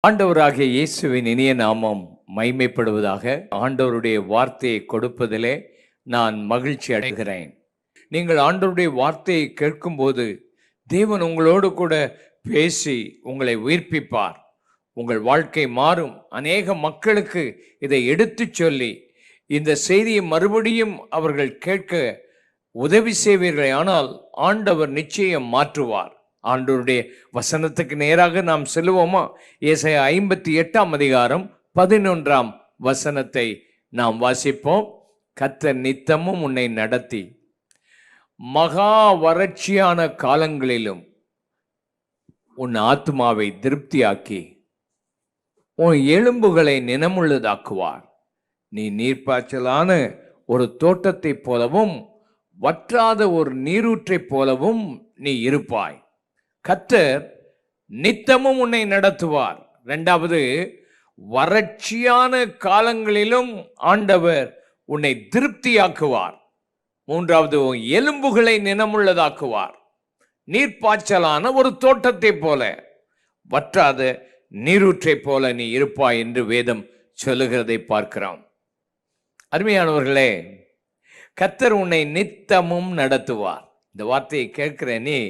ஆண்டவராகிய இயேசுவின் இனிய நாமம் மைமைப்படுவதாக. ஆண்டவருடைய வார்த்தையை கொடுப்பதிலே நான் மகிழ்ச்சி அடைகிறேன். நீங்கள் ஆண்டவருடைய வார்த்தையை கேட்கும்போது தேவன் உங்களோடு கூட பேசி உங்களை உயிர்ப்பிப்பார். உங்கள் வாழ்க்கை மாறும். அநேக மக்களுக்கு இதை எடுத்து சொல்லி இந்த செய்தியை மறுபடியும் அவர்கள் கேட்க உதவி செய்வீர்களே, ஆனால் ஆண்டவர் நிச்சயம் மாற்றுவார். ஆண்டவருடைய வசனத்துக்கு நேராக நாம் செல்லுவோமா? ஏசாயா 58:11 நாம் வாசிப்போம். கர்த்தர் நித்தமும் உன்னை நடத்தி மகா வறட்சியான காலங்களிலும் உன் ஆத்துமாவை திருப்தியாக்கி உன் எலும்புகளை நினமுள்ளதாக்குவார். நீ நீர்ப்பாய்ச்சலான ஒரு தோட்டத்தைப் போலவும் வற்றாத ஒரு நீரூற்றைப் போலவும் நீ இருப்பாய். கர்த்தர் நித்தமும் உன்னை நடத்துவார். இரண்டாவது, வறட்சியான காலங்களிலும் ஆண்டவர் உன்னை திருப்தியாக்குவார். மூன்றாவது, உன் எலும்புகளை நினமுள்ளதாக்குவார். நீர்ப்பாய்ச்சலான ஒரு தோட்டத்தை போல வற்றாத நீரூற்றை போல நீ இருப்பாய் என்று வேதம் சொல்லுகிறதை பார்க்கிறோம். அருமையானவர்களே, கர்த்தர் உன்னை நித்தமும் நடத்துவார். இந்த வார்த்தையை கேட்கிற நீ,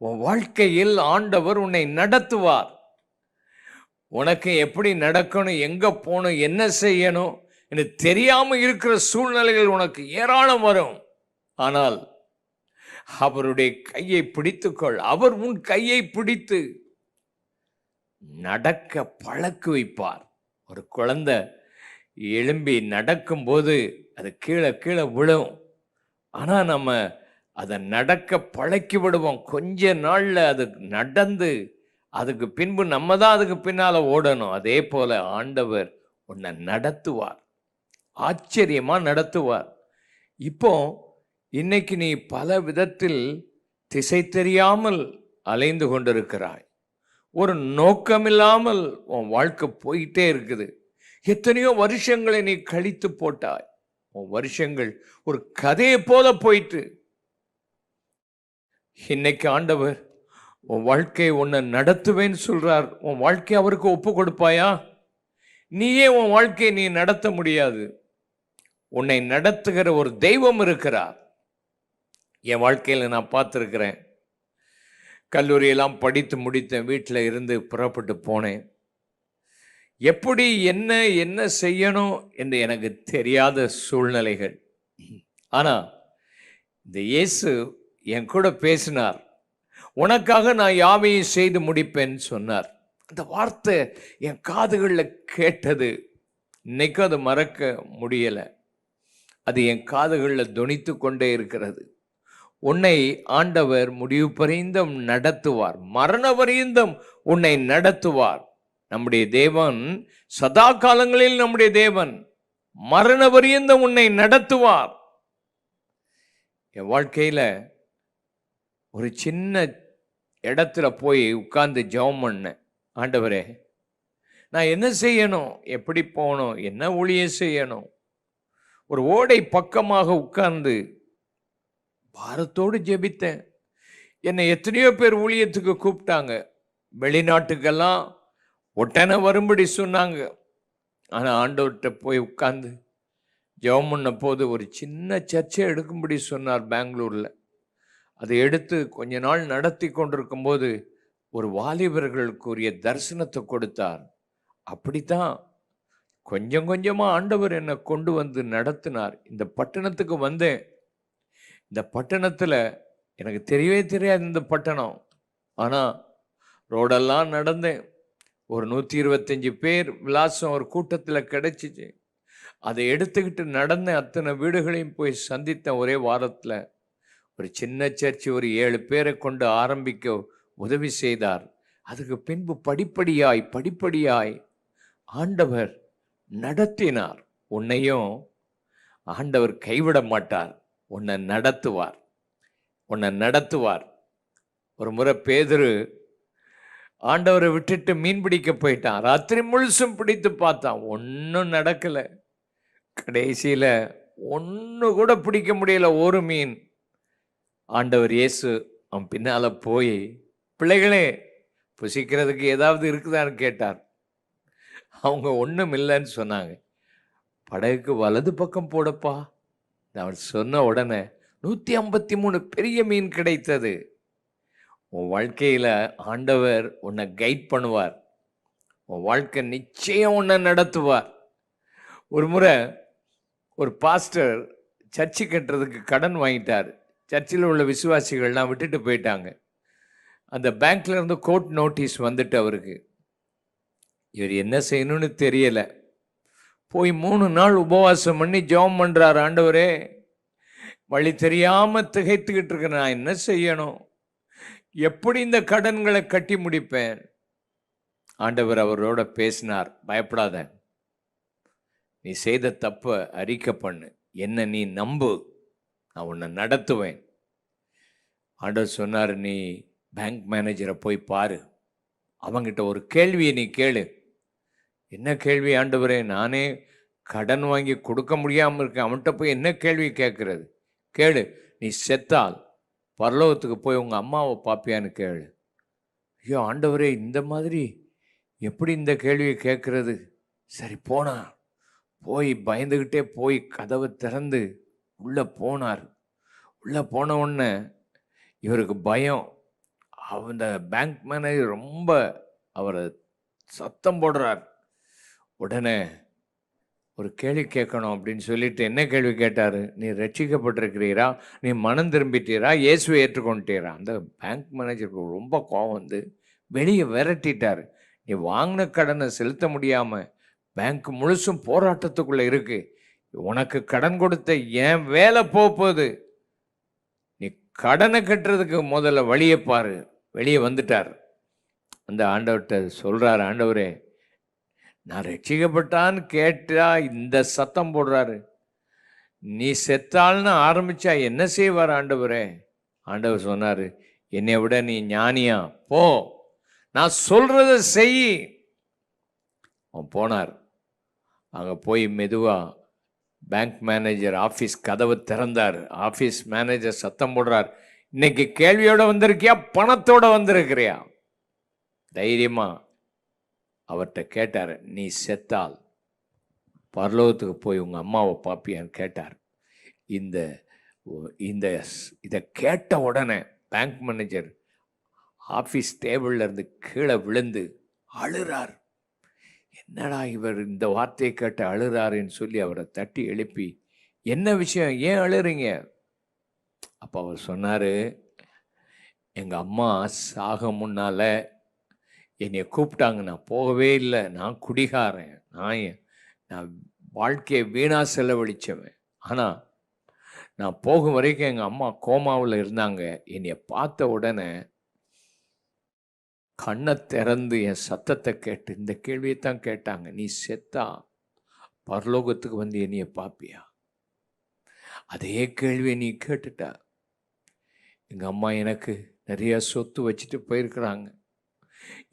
உன் வாழ்க்கையில் ஆண்டவர் உன்னை நடத்துவார். உனக்கு எப்படி நடக்கணும், எங்க போகணும், என்ன செய்யணும் என்று தெரியாம இருக்கிற சூழ்நிலைகள் உனக்கு ஏராளம் வரும். ஆனால் அவருடைய கையை பிடித்துக்கொள். அவர் உன் கையை பிடித்து நடக்க பழக்க வைப்பார். ஒரு குழந்தை எழும்பி நடக்கும்போது அது கீழே கீழே விழும். ஆனால் நம்ம அதை நடக்க பழக்கி விடுவோம். கொஞ்ச நாளில் அது நடந்து அதுக்கு பின்பு நம்ம தான் அதுக்கு பின்னால் ஓடணும். அதே போல ஆண்டவர் உன்னை நடத்துவார், ஆச்சரியமாக நடத்துவார். இப்போ இன்னைக்கு நீ பல விதத்தில் திசை தெரியாமல் அலைந்து கொண்டிருக்கிறாய். ஒரு நோக்கமில்லாமல் உன் வாழ்க்கை போயிட்டே இருக்குது. எத்தனையோ வருஷங்களை நீ கழித்து போட்டாய். உன் வருஷங்கள் ஒரு கதையை போல போயிட்டு, இன்னைக்கு ஆண்டவர் உன் வாழ்க்கையை உன்னை நடத்துவேன்னு சொல்றார். உன் வாழ்க்கையை அவருக்கு ஒப்பு கொடுப்பாயா? நீயே உன் வாழ்க்கையை நீ நடத்த முடியாது. உன்னை நடத்துகிற ஒரு தெய்வம் இருக்கிறார். என் வாழ்க்கையில் நான் பார்த்துருக்கிறேன். கல்லூரியெல்லாம் படித்து முடித்தேன். வீட்டில் இருந்து புறப்பட்டு போனேன். எப்படி என்ன செய்யணும் என்று எனக்கு தெரியாத சூழ்நிலைகள். ஆனால் இந்த இயேசு என் கூட பேசினார். உனக்காக நான் யாவையும் செய்து முடிப்பேன்னு சொன்னார். அந்த வார்த்தை என் காதுகளில் கேட்டது. இன்னைக்கும் அதை மறக்க முடியலை. அது என் காதுகளில் தொனித்து கொண்டே இருக்கிறது. உன்னை ஆண்டவர் முடிவு பரியந்தம் நடத்துவார். மரண பரியந்தம் உன்னை நடத்துவார். நம்முடைய தேவன் சதா காலங்களில் நம்முடைய தேவன் மரண பரியந்தம் உன்னை நடத்துவார். என் வாழ்க்கையில் ஒரு சின்ன இடத்துல போய் உட்கார்ந்து ஜெபம் பண்ணேன். ஆண்டவரே, நான் என்ன செய்யணும், எப்படி போகணும், என்ன ஊழியம் செய்யணும்? ஒரு ஓடை பக்கமாக உட்கார்ந்து பாரத்தோடு ஜெபித்தேன். என்னை எத்தனையோ பேர் ஊழியத்துக்கு கூப்பிட்டாங்க. வெளிநாட்டுக்கெல்லாம் ஒட்டனை வரும்படி சொன்னாங்க. ஆனால் ஆண்டவர்கிட்ட போய் உட்கார்ந்து ஜெபம் பண்ண போது ஒரு சின்ன சர்ச்சை எடுக்கும்படி சொன்னார் பெங்களூரில். அதை எடுத்து கொஞ்ச நாள் நடத்தி கொண்டிருக்கும்போது ஒரு வாலிபர்களுக்குரிய தரிசனத்தை கொடுத்தார். அப்படித்தான் கொஞ்சம் கொஞ்சமாக ஆண்டவர் என்னை கொண்டு வந்து நடத்தினார். இந்த பட்டணத்துக்கு வந்தேன். இந்த பட்டணத்தில் எனக்கு தெரியவே தெரியாது இந்த பட்டணம். ஆனால் ரோடெல்லாம் நடந்தேன். ஒரு 125 பேர் விலாசம் ஒரு கூட்டத்தில் கிடைச்சிச்சு. அதை எடுத்துக்கிட்டு நடந்தேன். அத்தனை வீடுகளையும் போய் சந்தித்தேன் ஒரே வாரத்தில். ஒரு சின்ன சர்ச்சு ஒரு 7 பேரை கொண்டு ஆரம்பிக்க உதவி செய்தார். அதுக்கு பின்பு படிப்படியாய் ஆண்டவர் நடத்தினார். உன்னையும் ஆண்டவர் கைவிட மாட்டார். உன்னை நடத்துவார். ஒரு முறை பேதுரு ஆண்டவரை விட்டுட்டு மீன் பிடிக்க போயிட்டான். ராத்திரி முழுசும் பிடித்து பார்த்தான், ஒன்றும் நடக்கலை. கடைசியில் ஒன்று கூட பிடிக்க முடியல, ஒரு மீன். ஆண்டவர் இயேசு அவன் பின்னால் போய், பிள்ளைகளே புசிக்கிறதுக்கு ஏதாவது இருக்குதான்னு கேட்டார். அவங்க ஒன்றும் இல்லைன்னு சொன்னாங்க. படகுக்கு வலது பக்கம் போடப்பா. அவன் சொன்ன உடனே 153 பெரிய மீன் கிடைத்தது. உன் வாழ்க்கையில் ஆண்டவர் உன்னை கைட் பண்ணுவார். உன் வாழ்க்கை நிச்சயம் உன்னை நடத்துவார். ஒரு முறை ஒரு பாஸ்டர் சர்ச்சு கட்டுறதுக்கு கடன் வாங்கிட்டார். சர்ச்சில் உள்ள விசுவாசிகள்லாம் விட்டுட்டு போயிட்டாங்க. அந்த பேங்க்ல இருந்து கோர்ட் நோட்டீஸ் வந்துட்டு அவருக்கு. இவர் என்ன செய்யணும்னு தெரியலை. போய் 3 நாள் உபவாசம் பண்ணி ஜெபம் பண்ணுறார். ஆண்டவரே, வழி தெரியாமல் திகைத்துக்கிட்டு இருக்க, நான் என்ன செய்யணும்? எப்படி இந்த கடன்களை கட்டி முடிப்பேன்? ஆண்டவர் அவரோட பேசினார். பயப்படாத, நீ செய்த தப்பை அறிக்கை பண்ணு, என்ன நீ நம்பு, நான் உன்னை நடத்துவேன். ஆண்டவர் சொன்னார், நீ பேங்க் மேனேஜரை போய் பாரு, அவங்கிட்ட ஒரு கேள்வியை நீ கேளு. என்ன கேள்வி ஆண்டவரே? நானே கடன் வாங்கி கொடுக்க முடியாமல் இருக்கேன், அவன்கிட்ட போய் என்ன கேள்வி கேட்கறது? கேளு, நீ செத்தால் பரலோகத்துக்கு போய் உங்கள் அம்மாவை பார்ப்பியான்னு கேளு. ஐயோ ஆண்டவரே, இந்த மாதிரி எப்படி இந்த கேள்வியை கேட்கறது? சரி போனார். போய் பயந்துக்கிட்டே போய் கதவை திறந்து உள்ளே போனார். உள்ளே போன உடனே இவருக்கு பயம். அந்த பேங்க் மேனேஜர் ரொம்ப அவரை சத்தம் போடுறார். உடனே ஒரு கேள்வி கேட்கணும் அப்படின்னு சொல்லிட்டு என்ன கேள்வி கேட்டார்? நீ ரட்சிக்கப்பட்டிருக்கிறீரா? நீ மனம் திரும்பிட்டீரா? இயேசுவை ஏற்றுக்கொண்டீரா? அந்த பேங்க் மேனேஜருக்கு ரொம்ப கோவம் வந்து வெளியே விரட்டிட்டார். நீ வாங்கின கடனை செலுத்த முடியாமல் பேங்க் முழுசும் போராட்டத்துக்குள்ளே இருக்கு. உனக்கு கடன் கொடுத்த ஏன் வேலை போகுது? நீ கடனை கட்டுறதுக்கு முதல்ல வழியை பாரு. வெளியே வந்துட்டார். அந்த ஆண்டவர்கிட்ட சொல்கிறார், ஆண்டவரே, நான் ரட்சிக்கப்பட்டான்னு கேட்டா இந்த சத்தம் போடுறாரு, நீ செத்தாள்னு ஆரம்பிச்சா என்ன செய்வார் ஆண்டவரே? ஆண்டவர் சொன்னார், என்னை விட நீ ஞானியா? போ, நான் சொல்றத செய். அவன் போனார். அங்கே போய் மெதுவாக பேங்க் மேனேஜர் ஆஃபீஸ் கதவை திறந்தார். ஆஃபீஸ் மேனேஜர் சத்தம் போடுறார், இன்னைக்கு கேள்வியோட வந்திருக்கியா, பணத்தோட வந்திருக்கிறியா? தைரியமா அவர்கிட்ட கேட்டார், நீ செத்தால் பரலோகத்துக்கு போய் உங்கள் அம்மாவை பார்ப்பியான்னு கேட்டார். இதை கேட்ட உடனே பேங்க் மேனேஜர் ஆஃபீஸ் டேபிளில் இருந்து கீழே விழுந்து அழுறார். என்னடா இவர் இந்த வார்த்தையை கேட்டு அழுறாருன்னு சொல்லி அவரை தட்டி எழுப்பி, என்ன விஷயம், ஏன் அழுறீங்க? அப்போ அவர் சொன்னார், எங்கள் அம்மா சாக முன்னால் என்னை கூப்பிட்டாங்க, நான் போகவே இல்லை. நான் குடிகாரன், நான் வாழ்க்கையை வீணாக செலவழித்தவன். ஆனால் நான் போகும் வரைக்கும் எங்கள் அம்மா கோமாவில் இருந்தாங்க. என்னை பார்த்த உடனே கண்ணை திறந்து என் சத்தத்தை கேட்டு இந்த கேள்வியை தான் கேட்டாங்க, நீ செத்தா பரலோகத்துக்கு வந்து என்னைய பார்ப்பியா? அதே கேள்வியை நீ கேட்டுட்ட. எங்கள் அம்மா எனக்கு நிறைய சொத்து வச்சுட்டு போயிருக்கிறாங்க,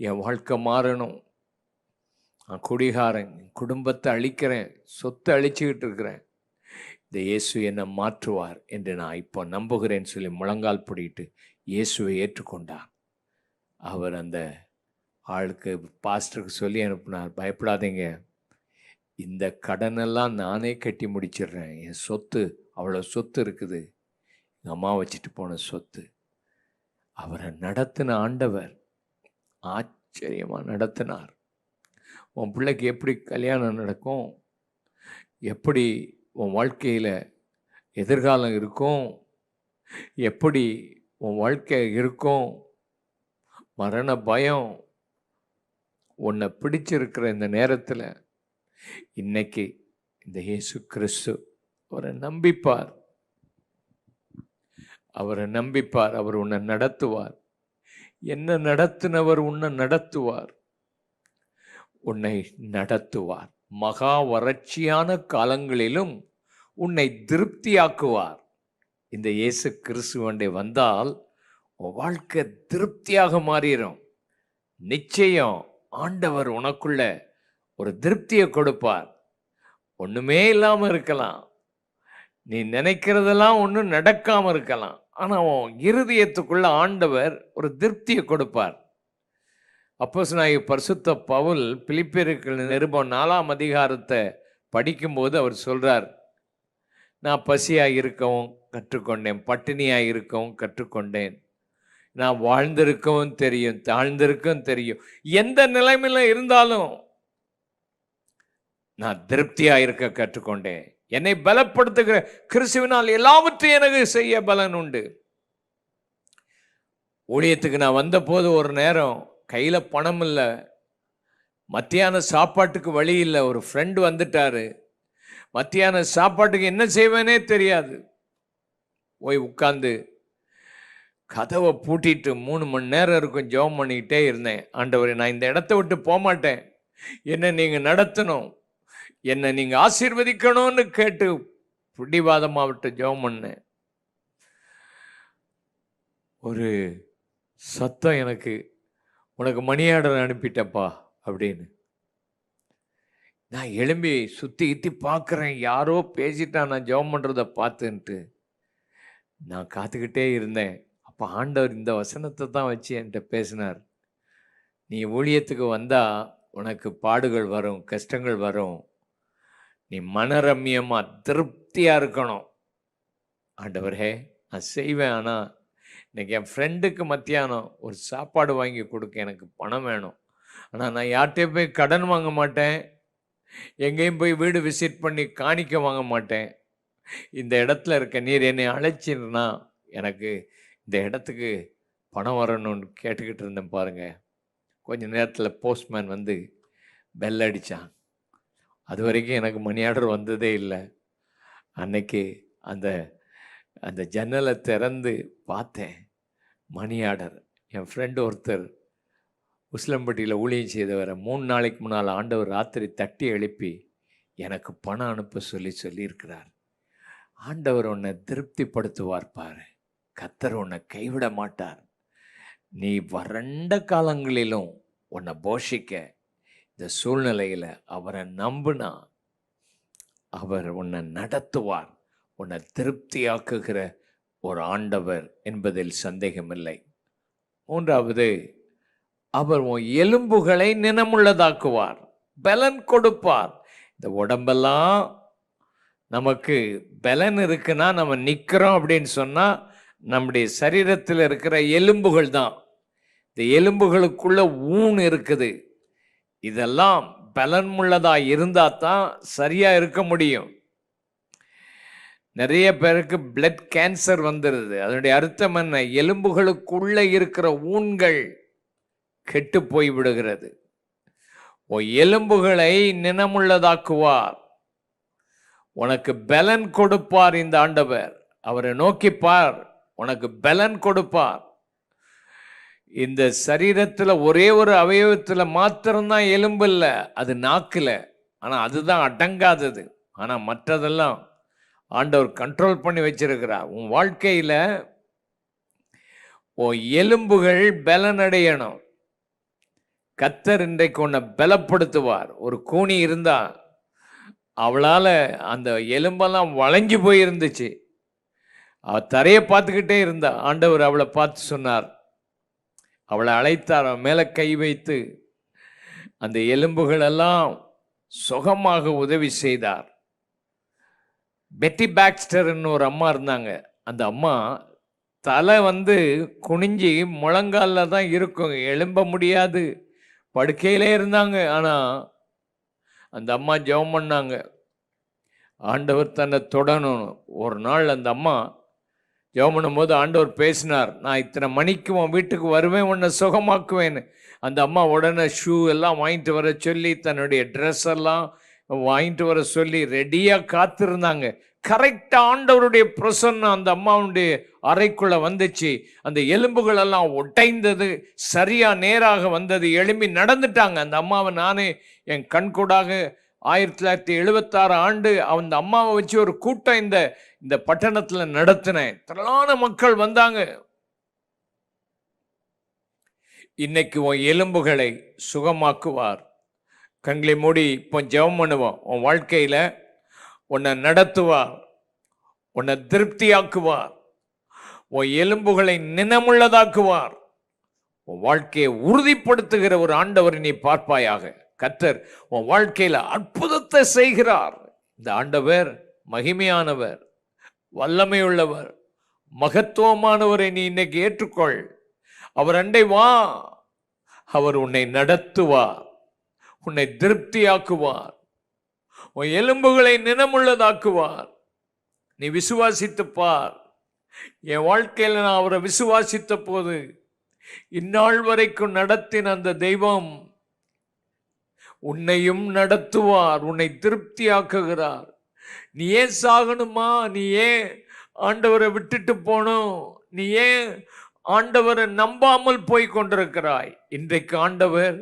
என் வாழ்க்கை மாறணும், நான் குடிகாரன், குடும்பத்தை அழிக்கிறேன், சொத்தை அழிச்சுக்கிட்டு இருக்கிறேன், இந்த இயேசு என்னை மாற்றுவார் என்று நான் இப்போ நம்புகிறேன்னு சொல்லி முழங்கால் பிடிட்டு இயேசுவை ஏற்றுக்கொண்டார். அவர் அந்த ஆளுக்கு பாஸ்டருக்கு சொல்லி அனுப்பினார், பயப்படாதீங்க, இந்த கடனெல்லாம் நானே கட்டி முடிச்சிடுறேன், என் சொத்து அவ்வளோ சொத்து இருக்குது, எங்கள் அம்மா வச்சுட்டு போன சொத்து. அவரை நடத்தின ஆண்டவர் ஆச்சரியமாக நடத்தினார். உன் பிள்ளைக்கு எப்படி கல்யாணம் நடக்கும், எப்படி உன் வாழ்க்கையில் எதிர்காலம் இருக்கும், எப்படி உன் வாழ்க்கை இருக்கும், மரண பயம் உன்னை பிடிச்சிருக்கிற இந்த நேரத்தில் இன்னைக்கு இந்த இயேசு கிறிஸ்து அவரை நம்பிப்பார், அவரை நம்பிப்பார். அவர் உன்னை நடத்துவார். என்ன நடத்தினவர் உன்னை நடத்துவார், உன்னை நடத்துவார். மகா வறட்சியான காலங்களிலும் உன்னை திருப்தியாக்குவார். இந்த இயேசு கிறிஸ்துவண்டை வந்தால் உன் வாழ்க்கை திருப்தியாக மாறிடும். நிச்சயம் ஆண்டவர் உனக்குள்ள ஒரு திருப்தியை கொடுப்பார். ஒன்றுமே இல்லாமல் இருக்கலாம், நீ நினைக்கிறதெல்லாம் ஒன்றும் நடக்காமல் இருக்கலாம், ஆனால் உன் இருதயத்துக்குள்ள ஆண்டவர் ஒரு திருப்தியை கொடுப்பார். அப்போஸ்தலனாகிய பரிசுத்த பவுல் பிலிப்பியருக்கு நிருபம் 4ஆம் அதிகாரத்தை படிக்கும்போது அவர் சொல்றார், நான் பசியாக இருக்கவும் கற்றுக்கொண்டேன், பட்டினியாக இருக்கவும் கற்றுக்கொண்டேன், நான் வாழ்ந்திருக்கவும் தெரியும், தாழ்ந்திருக்கவும் தெரியும், எந்த நிலைமையில இருந்தாலும் நான் திருப்தியாக இருக்க கற்றுக்கொண்டேன். என்னை பலப்படுத்துகிற கிறிஸ்துவினால் எல்லாவற்றையும் எனக்கு செய்ய பலன் உண்டு. ஊழியத்துக்கு நான் வந்த போது ஒரு நேரம் கையில் பணம் இல்லை, மத்தியான சாப்பாட்டுக்கு வழி இல்லை. ஒரு ஃப்ரெண்டு வந்துட்டாரு, மத்தியான சாப்பாட்டுக்கு என்ன செய்வேனே தெரியாது. போய் உட்கார்ந்து கதவை பூட்டிட்டு 3 மணி நேரம் இருக்கும் ஜெபம் பண்ணிக்கிட்டே இருந்தேன். ஆண்டவரே, நான் இந்த இடத்த விட்டு போக மாட்டேன், என்னை நீங்கள் நடத்தணும், என்னை நீங்கள் ஆசீர்வதிக்கணும்னு கேட்டு பிடிவாதமாவிட்டு ஜெபம் பண்ணேன். ஒரு சத்தம் எனக்கு, உனக்கு மணி ஆர்டர் அனுப்பிட்டப்பா அப்படின்னு. நான் எழும்பி சுற்றி இத்தி பார்க்குறேன், யாரோ பேசிட்டான் நான் ஜெபம் பண்ணுறதை பார்த்துன்ட்டு. நான் காத்துக்கிட்டே இருந்தேன். அப்போ ஆண்டவர் இந்த வசனத்தை தான் வச்சு என்கிட்ட பேசினார். நீ ஊழியத்துக்கு வந்தால் உனக்கு பாடுகள் வரும், கஷ்டங்கள் வரும், நீ மனரம்யமாக திருப்தியாக இருக்கணும். ஆண்டவரே, நான் செய்வேன், ஆனால் இன்னைக்கு என் ஃப்ரெண்டுக்கு மத்தியானம் ஒரு சாப்பாடு வாங்கி கொடுக்க எனக்கு பணம் வேணும். ஆனால் நான் யார்கிட்டையும் போய் கடன் வாங்க மாட்டேன், எங்கேயும் போய் வீடு விசிட் பண்ணி காணிக்க வாங்க மாட்டேன். இந்த இடத்துல இருக்க நீர் என்னை அழைச்சிருன்னா எனக்கு இந்த இடத்துக்கு பணம் வரணும்னு கேட்டுக்கிட்டு இருந்தேன் பாருங்க. கொஞ்ச நேரத்தில் போஸ்ட்மேன் வந்து பெல் அடித்தான். அது வரைக்கும் எனக்கு மணி ஆர்டர் வந்ததே இல்லை. அன்னைக்கு அந்த அந்த ஜன்னலை திறந்து பார்த்தேன், மணி ஆர்டர். என் ஃப்ரெண்டு ஒருத்தர் உசிலம்பட்டியில் ஊழியம் செய்தவரை 3 நாளைக்கு முன்னால் ஆண்டவர் ராத்திரி தட்டி எழுப்பி எனக்கு பணம் அனுப்ப சொல்லியிருக்கிறார். ஆண்டவர் உன்னை திருப்திப்படுத்துவார் பாரு, கர்த்தர் உன்னை கைவிட மாட்டார். நீ வறண்ட காலங்களிலும் உன்னை போஷிக்க இந்த சூழ்நிலையில் அவரை நம்புனா அவர் உன்னை நடத்துவார். உன்னை திருப்தியாக்குகிற ஒரு ஆண்டவர் என்பதில் சந்தேகமில்லை. 3வது, அவர் உன் எலும்புகளை நினமுள்ளதாக்குவார், பலன் கொடுப்பார். இந்த உடம்பெல்லாம் நமக்கு பலன் இருக்குன்னா, நம்ம நிற்கிறோம் அப்படின்னு சொன்னால் நம்முடைய சரீரத்தில் இருக்கிற எலும்புகள் தான். இந்த எலும்புகளுக்குள்ள ஊன் இருக்குது. இதெல்லாம் பலன் உள்ளதாக இருந்தால் தான் சரியாக இருக்க முடியும். நிறைய பேருக்கு பிளட் கேன்சர் வந்துடுது. அதனுடைய அர்த்தம் என்ன? எலும்புகளுக்குள்ள இருக்கிற ஊன்கள் கெட்டு போய் விடுகிறது. எலும்புகளை நினமுள்ளதாக்குவார், உனக்கு பலன் கொடுப்பார். இந்த ஆண்டவர், அவரை நோக்கி பார், உனக்கு பலன் கொடுப்பார். இந்த சரீரத்தில் ஒரே ஒரு அவயவத்தில் மாத்திரம்தான் எலும்பு இல்லை, அது நாக்கில். ஆனால் அதுதான் அடங்காதது. ஆனால் மற்றதெல்லாம் ஆண்டவர் கண்ட்ரோல் பண்ணி வச்சிருக்கிறார். உன் வாழ்க்கையில் உன் எலும்புகள் பலன் அடையணும். கர்த்தர் இன்றைக்கு உன்னை பலப்படுத்துவார். ஒரு கூனி இருந்தா அவளால் அந்த எலும்பெல்லாம் வளைஞ்சு போயிருந்துச்சு. அவள் தரையை பார்த்துக்கிட்டே இருந்தா. ஆண்டவர் அவளை பார்த்து சொன்னார், அவளை அழைத்தார், அவன் மேலே கை வைத்து அந்த எலும்புகளெல்லாம் சுகமாக உதவி செய்தார். பெட்டி பாக்ஸ்டர்ன்னு ஒரு அம்மா இருந்தாங்க. அந்த அம்மா தலை குனிஞ்சி முழங்காலில் தான் இருக்கும், எழும்ப முடியாது, படுக்கையிலே இருந்தாங்க. ஆனால் அந்த அம்மா ஜெபம் பண்ணாங்க, ஆண்டவர் தன்னை தொடணும். ஒரு நாள் அந்த அம்மா ஜெபம் பண்ணும்போது ஆண்டவர் பேசினார், நான் இத்தனை மணிக்கு உன் வீட்டுக்கு வருவேன், உன்னை சுகமாக்குவேன்னு. அந்த அம்மா உடனே ஷூ எல்லாம் வாங்கிட்டு வர சொல்லி, தன்னுடைய ட்ரெஸ் எல்லாம் வாங்கிட்டு வர சொல்லி ரெடியாக காத்திருந்தாங்க. கரெக்டாக ஆண்டவருடைய பிரசன்னம் அந்த அம்மாவுடைய அறைக்குள்ள வந்துச்சு. அந்த எலும்புகள் எல்லாம் ஒட்டைந்தது, சரியா நேராக வந்தது, எழும்பி நடந்துட்டாங்க. அந்த அம்மாவை நானே என் கண்கூடாக 1976 ஆண்டு அந்த அம்மாவை வச்சு ஒரு கூட்டம் இந்த பட்டணத்தில் நடத்தினேன். திரளான மக்கள் வந்தாங்க. இன்னைக்கு உன் எலும்புகளை சுகமாக்குவார். கண்களை மூடி இப்போ ஜெபம் பண்ணுவோம். உன் வாழ்க்கையில் உன்னை நடத்துவார், உன்னை திருப்தியாக்குவார், உன் எலும்புகளை நினமுள்ளதாக்குவார். உன் வாழ்க்கையை உறுதிப்படுத்துகிற ஒரு ஆண்டவரை நீ பார்ப்பாயாக. கர்த்தர் உன் வாழ்க்கையில அற்புதத்தை செய்கிறார். இந்த ஆண்டவர் மகிமையானவர், வல்லமையுள்ளவர், மகத்துவமானவரை நீ இன்னைக்கு ஏற்றுக்கொள். அவர் அண்டை வா. அவர் உன்னை நடத்துவார், உன்னை திருப்தியாக்குவார், உன் எலும்புகளை நினமுள்ளதாக்குவார். நீ விசுவாசித்து பார். என் வாழ்க்கையில் நான் அவரை விசுவாசித்த போது இந்நாள் வரைக்கும் நடத்தின அந்த தெய்வம் உன்னையும் நடத்துவார், உன்னை திருப்தியாக்குகிறார். நீ ஏன் சாகணுமா? நீ ஏன் ஆண்டவரை விட்டுட்டு போகணும்? நீ ஏன் ஆண்டவரை நம்பாமல் போய் கொண்டிருக்கிறாய்? இன்றைக்கு ஆண்டவர்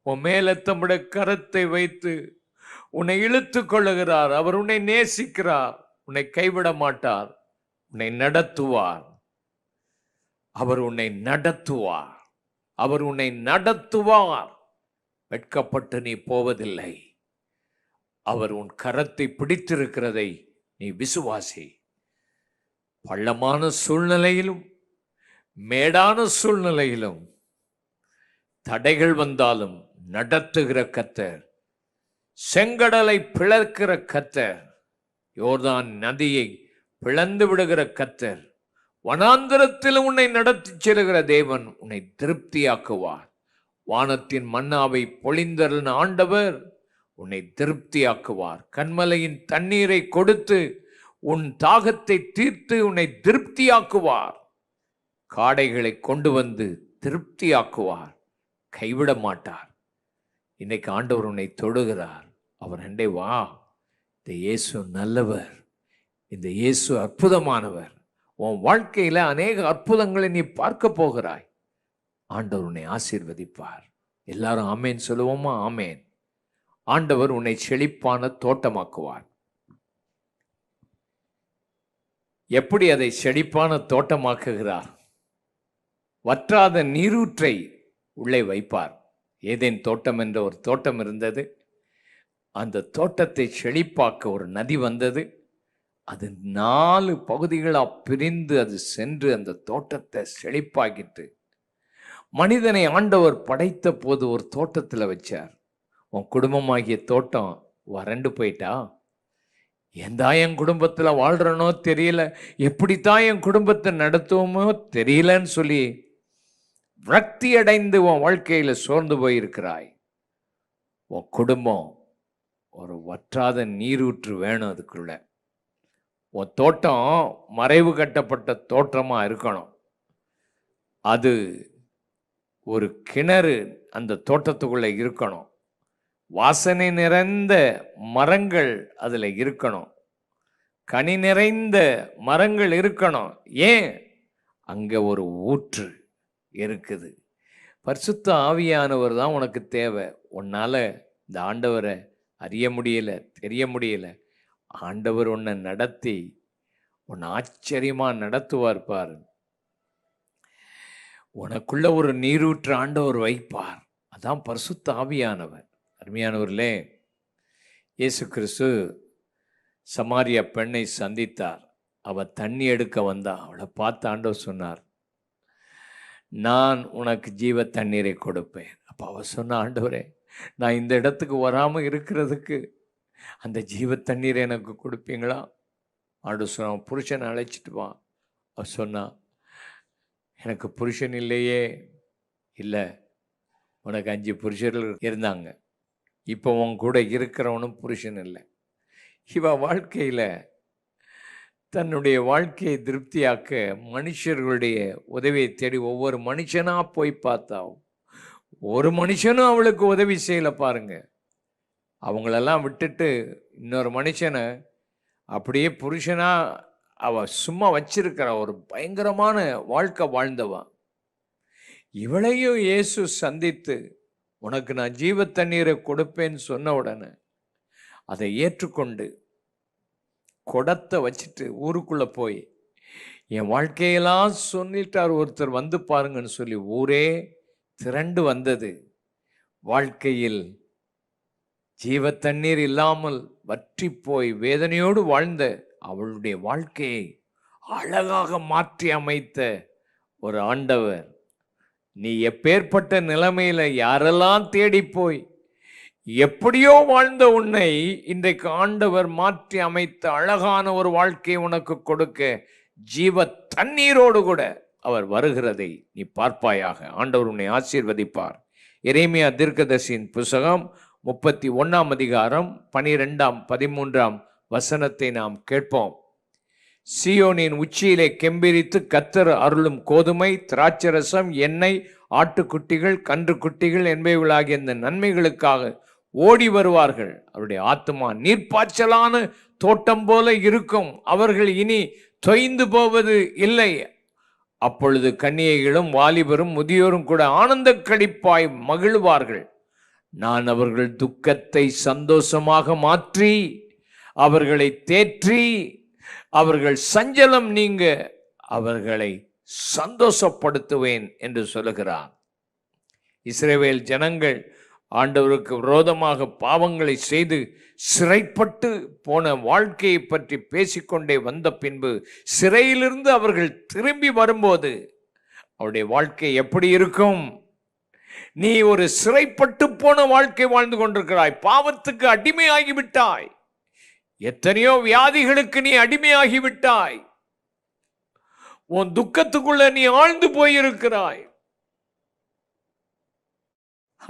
உன் மேல தம்முடைய கரத்தை வைத்து உன்னை இழுத்து கொள்ளுகிறார். அவர் உன்னை நேசிக்கிறார், உன்னை கைவிட மாட்டார், உன்னை நடத்துவார். அவர் உன்னை நடத்துவார், அவர் உன்னை நடத்துவார். வெட்கப்பட்டு நீ போவதில்லை. அவர் உன் கரத்தை பிடித்திருக்கிறதை நீ விசுவாசி. பள்ளமான சூழ்நிலையிலும் மேடான சூழ்நிலையிலும் தடைகள் வந்தாலும் நடத்துகிற கர்த்தர், செங்கடலை பிளக்கிற கர்த்தர், யோர்தான் நதியை பிளந்து விடுகிற கர்த்தர், வனாந்திரத்தில் உன்னை நடத்தி செல்கிற தேவன் உன்னை திருப்தியாக்குவார். வானத்தின் மன்னாவை பொழிந்தருளின ஆண்டவர் உன்னை திருப்தியாக்குவார். கன்மலையின் தண்ணீரை கொடுத்து உன் தாகத்தை தீர்த்து உன்னை திருப்தியாக்குவார். காடைகளை கொண்டு வந்து திருப்தியாக்குவார், கைவிட மாட்டார். இன்னைக்கு ஆண்டவர் உன்னை தொடுகிறார். அவர் அண்டை வா. இந்த இயேசு நல்லவர், இந்த இயேசு அற்புதமானவர். உன் வாழ்க்கையில அநேக அற்புதங்களை நீ பார்க்க போகிறாய். ஆண்டவர் உன்னை ஆசீர்வதிப்பார். எல்லாரும் ஆமேன் சொல்லுவோமா? ஆமேன். ஆண்டவர் உன்னை செழிப்பான தோட்டமாக்குவார். எப்படி அதை செழிப்பான தோட்டமாக்குகிறார்? வற்றாத நீரூற்றை உள்ளே வைப்பார். ஏதேன் தோட்டம் என்ற ஒரு தோட்டம் இருந்தது. அந்த தோட்டத்தை செழிப்பாக்க ஒரு நதி வந்தது. அது 4 பகுதிகளாக பிரிந்து அது சென்று அந்த தோட்டத்தை செழிப்பாக்கிட்டு, மனிதனை ஆண்டவர் படைத்த போது ஒரு தோட்டத்தில் வச்சார். உன் குடும்பமாகிய தோட்டம் வறண்டு போயிட்டா? என் என் குடும்பத்தில் வாழ்றனோ தெரியல, எப்படித்தான் என் குடும்பத்தை நடத்துவோமோ தெரியலன்னு சொல்லி விரக்தி அடைந்து உன் வாழ்க்கையில் சோர்ந்து போயிருக்கிறாய். உன் குடும்பம் ஒரு வற்றாத நீரூற்று வேணும். அதுக்குள்ள உன் தோட்டம் மறைவு கட்டப்பட்ட தோற்றமாக இருக்கணும். அது ஒரு கிணறு அந்த தோட்டத்துக்குள்ளே இருக்கணும். வாசனை நிறைந்த மரங்கள் அதில் இருக்கணும். கனி நிறைந்த மரங்கள் இருக்கணும். ஏன்? அங்கே ஒரு ஊற்று இருக்குது. பரிசுத்த ஆவியானவர் தான் உனக்கு தேவை. உன்னால் இந்த ஆண்டவரை அறிய முடியல, தெரிய முடியல. ஆண்டவர் உன்னை நடத்தி உன்னை ஆச்சரியமாக நடத்துவார் பாரு. உனக்குள்ள ஒரு நீரூற்று ஆண்டவர் வைப்பார். அதான் பரிசுத்த ஆவியானவர். அருமையானவர்களே, இயேசு கிறிஸ்து சமாரியா பெண்ணை சந்தித்தார். அவள் தண்ணி எடுக்க வந்தா. அவளை பார்த்து ஆண்டவர் சொன்னார், நான் உனக்கு ஜீவ தண்ணீரை கொடுப்பேன். அப்போ அவள் சொன்ன, ஆண்டவரே, நான் இந்த இடத்துக்கு வராமல் இருக்கிறதுக்கு அந்த ஜீவ தண்ணீரை எனக்கு கொடுப்பீங்களா? ஆண்டவர் சொன்ன, புருஷனை அழைச்சிட்டு வா. அவள் சொன்னா, எனக்கு புருஷன் இல்லையே. இல்லை, உனக்கு 5 புருஷர்கள் இருந்தாங்க, இப்போ உன் கூட இருக்கிறவனும் புருஷன் இல்லை. இவ வாழ்க்கையில் தன்னுடைய வாழ்க்கையை திருப்தியாக்க மனுஷர்களுடைய உதவியை தேடி ஒவ்வொரு மனுஷனாக போய் பார்த்தா ஒரு மனுஷனும் அவளுக்கு உதவி செய்யலை பாருங்க. அவங்களெல்லாம் விட்டுட்டு இன்னொரு மனுஷனை அப்படியே புருஷனாக அவ சும்மா வச்சிருக்கிற ஒரு பயங்கரமான வாழ்க்கை வாழ்ந்தவா. இவளையும் இயேசு சந்தித்து, உனக்கு நான் ஜீவ தண்ணீரை கொடுப்பேன்னு சொன்ன உடனே அதை ஏற்றுக்கொண்டு குடத்தை வச்சுட்டு ஊருக்குள்ளே போய் என் வாழ்க்கையெல்லாம் சொல்லிட்டார் ஒருத்தர், வந்து பாருங்கன்னு சொல்லி ஊரே திரண்டு வந்தது. வாழ்க்கையில் ஜீவ தண்ணீர் இல்லாமல் வற்றி போய் வேதனையோடு வாழ்ந்த அவளுடைய வாழ்க்கையை அழகாக மாற்றி அமைத்த ஒரு ஆண்டவர் நீ எப்பேற்பட்ட நிலைமையில யாரெல்லாம் தேடி போய் எப்படியோ வாழ்ந்த உன்னை இன்றைக்கு ஆண்டவர் மாற்றி அமைத்த அழகான ஒரு வாழ்க்கையை உனக்கு கொடுக்க ஜீவ தண்ணீரோடு கூட அவர் வருகிறதை நீ பார்ப்பாயாக. ஆண்டவர் உன்னை ஆசீர்வதிப்பார். எரேமியா தீர்க்கதரிசியின் புஸ்தகம் 31ஆம் அதிகாரம் 12ஆம் 13ஆம் வசனத்தை நாம் கேட்போம். சீயோனின் உச்சியிலே கெம்பீரித்து கர்த்தர் அருளும் கோதுமை, திராட்சரசம், எண்ணெய், ஆட்டுக்குட்டிகள், கன்றுக்குட்டிகள் என்பவைகளாகிய இந்த நன்மைகளுக்காக ஓடி வருவார்கள். அவருடைய ஆத்துமா நீர்ப்பாய்ச்சலான தோட்டம் போல இருக்கும். அவர்கள் இனி தொய்ந்து போவது இல்லை. அப்பொழுது கன்னிகைகளும் வாலிபரும் முதியோரும் கூட ஆனந்த களிப்பாய் மகிழ்வார்கள். நான் அவர்கள் துக்கத்தை சந்தோஷமாக மாற்றி அவர்களை தேற்றி அவர்கள் சஞ்சலம் நீங்க அவர்களை சந்தோஷப்படுத்துவேன் என்று சொல்லுகிறார். இஸ்ரவேல் ஜனங்கள் ஆண்டவருக்கு விரோதமாக பாவங்களை செய்து சிறைப்பட்டு போன வாழ்க்கையை பற்றி பேசிக்கொண்டே வந்த பின்பு சிறையிலிருந்து அவர்கள் திரும்பி வரும்போது அவருடைய வாழ்க்கை எப்படி இருக்கும்? நீ ஒரு சிறைப்பட்டு போன வாழ்க்கை வாழ்ந்து கொண்டிருக்கிறாய். பாவத்துக்கு அடிமையாகிவிட்டாய். எத்தனையோ வியாதிகளுக்கு நீ அடிமையாகிவிட்டாய். உன் துக்கத்துக்குள்ள நீ ஆழ்ந்து போயிருக்கிறாய்.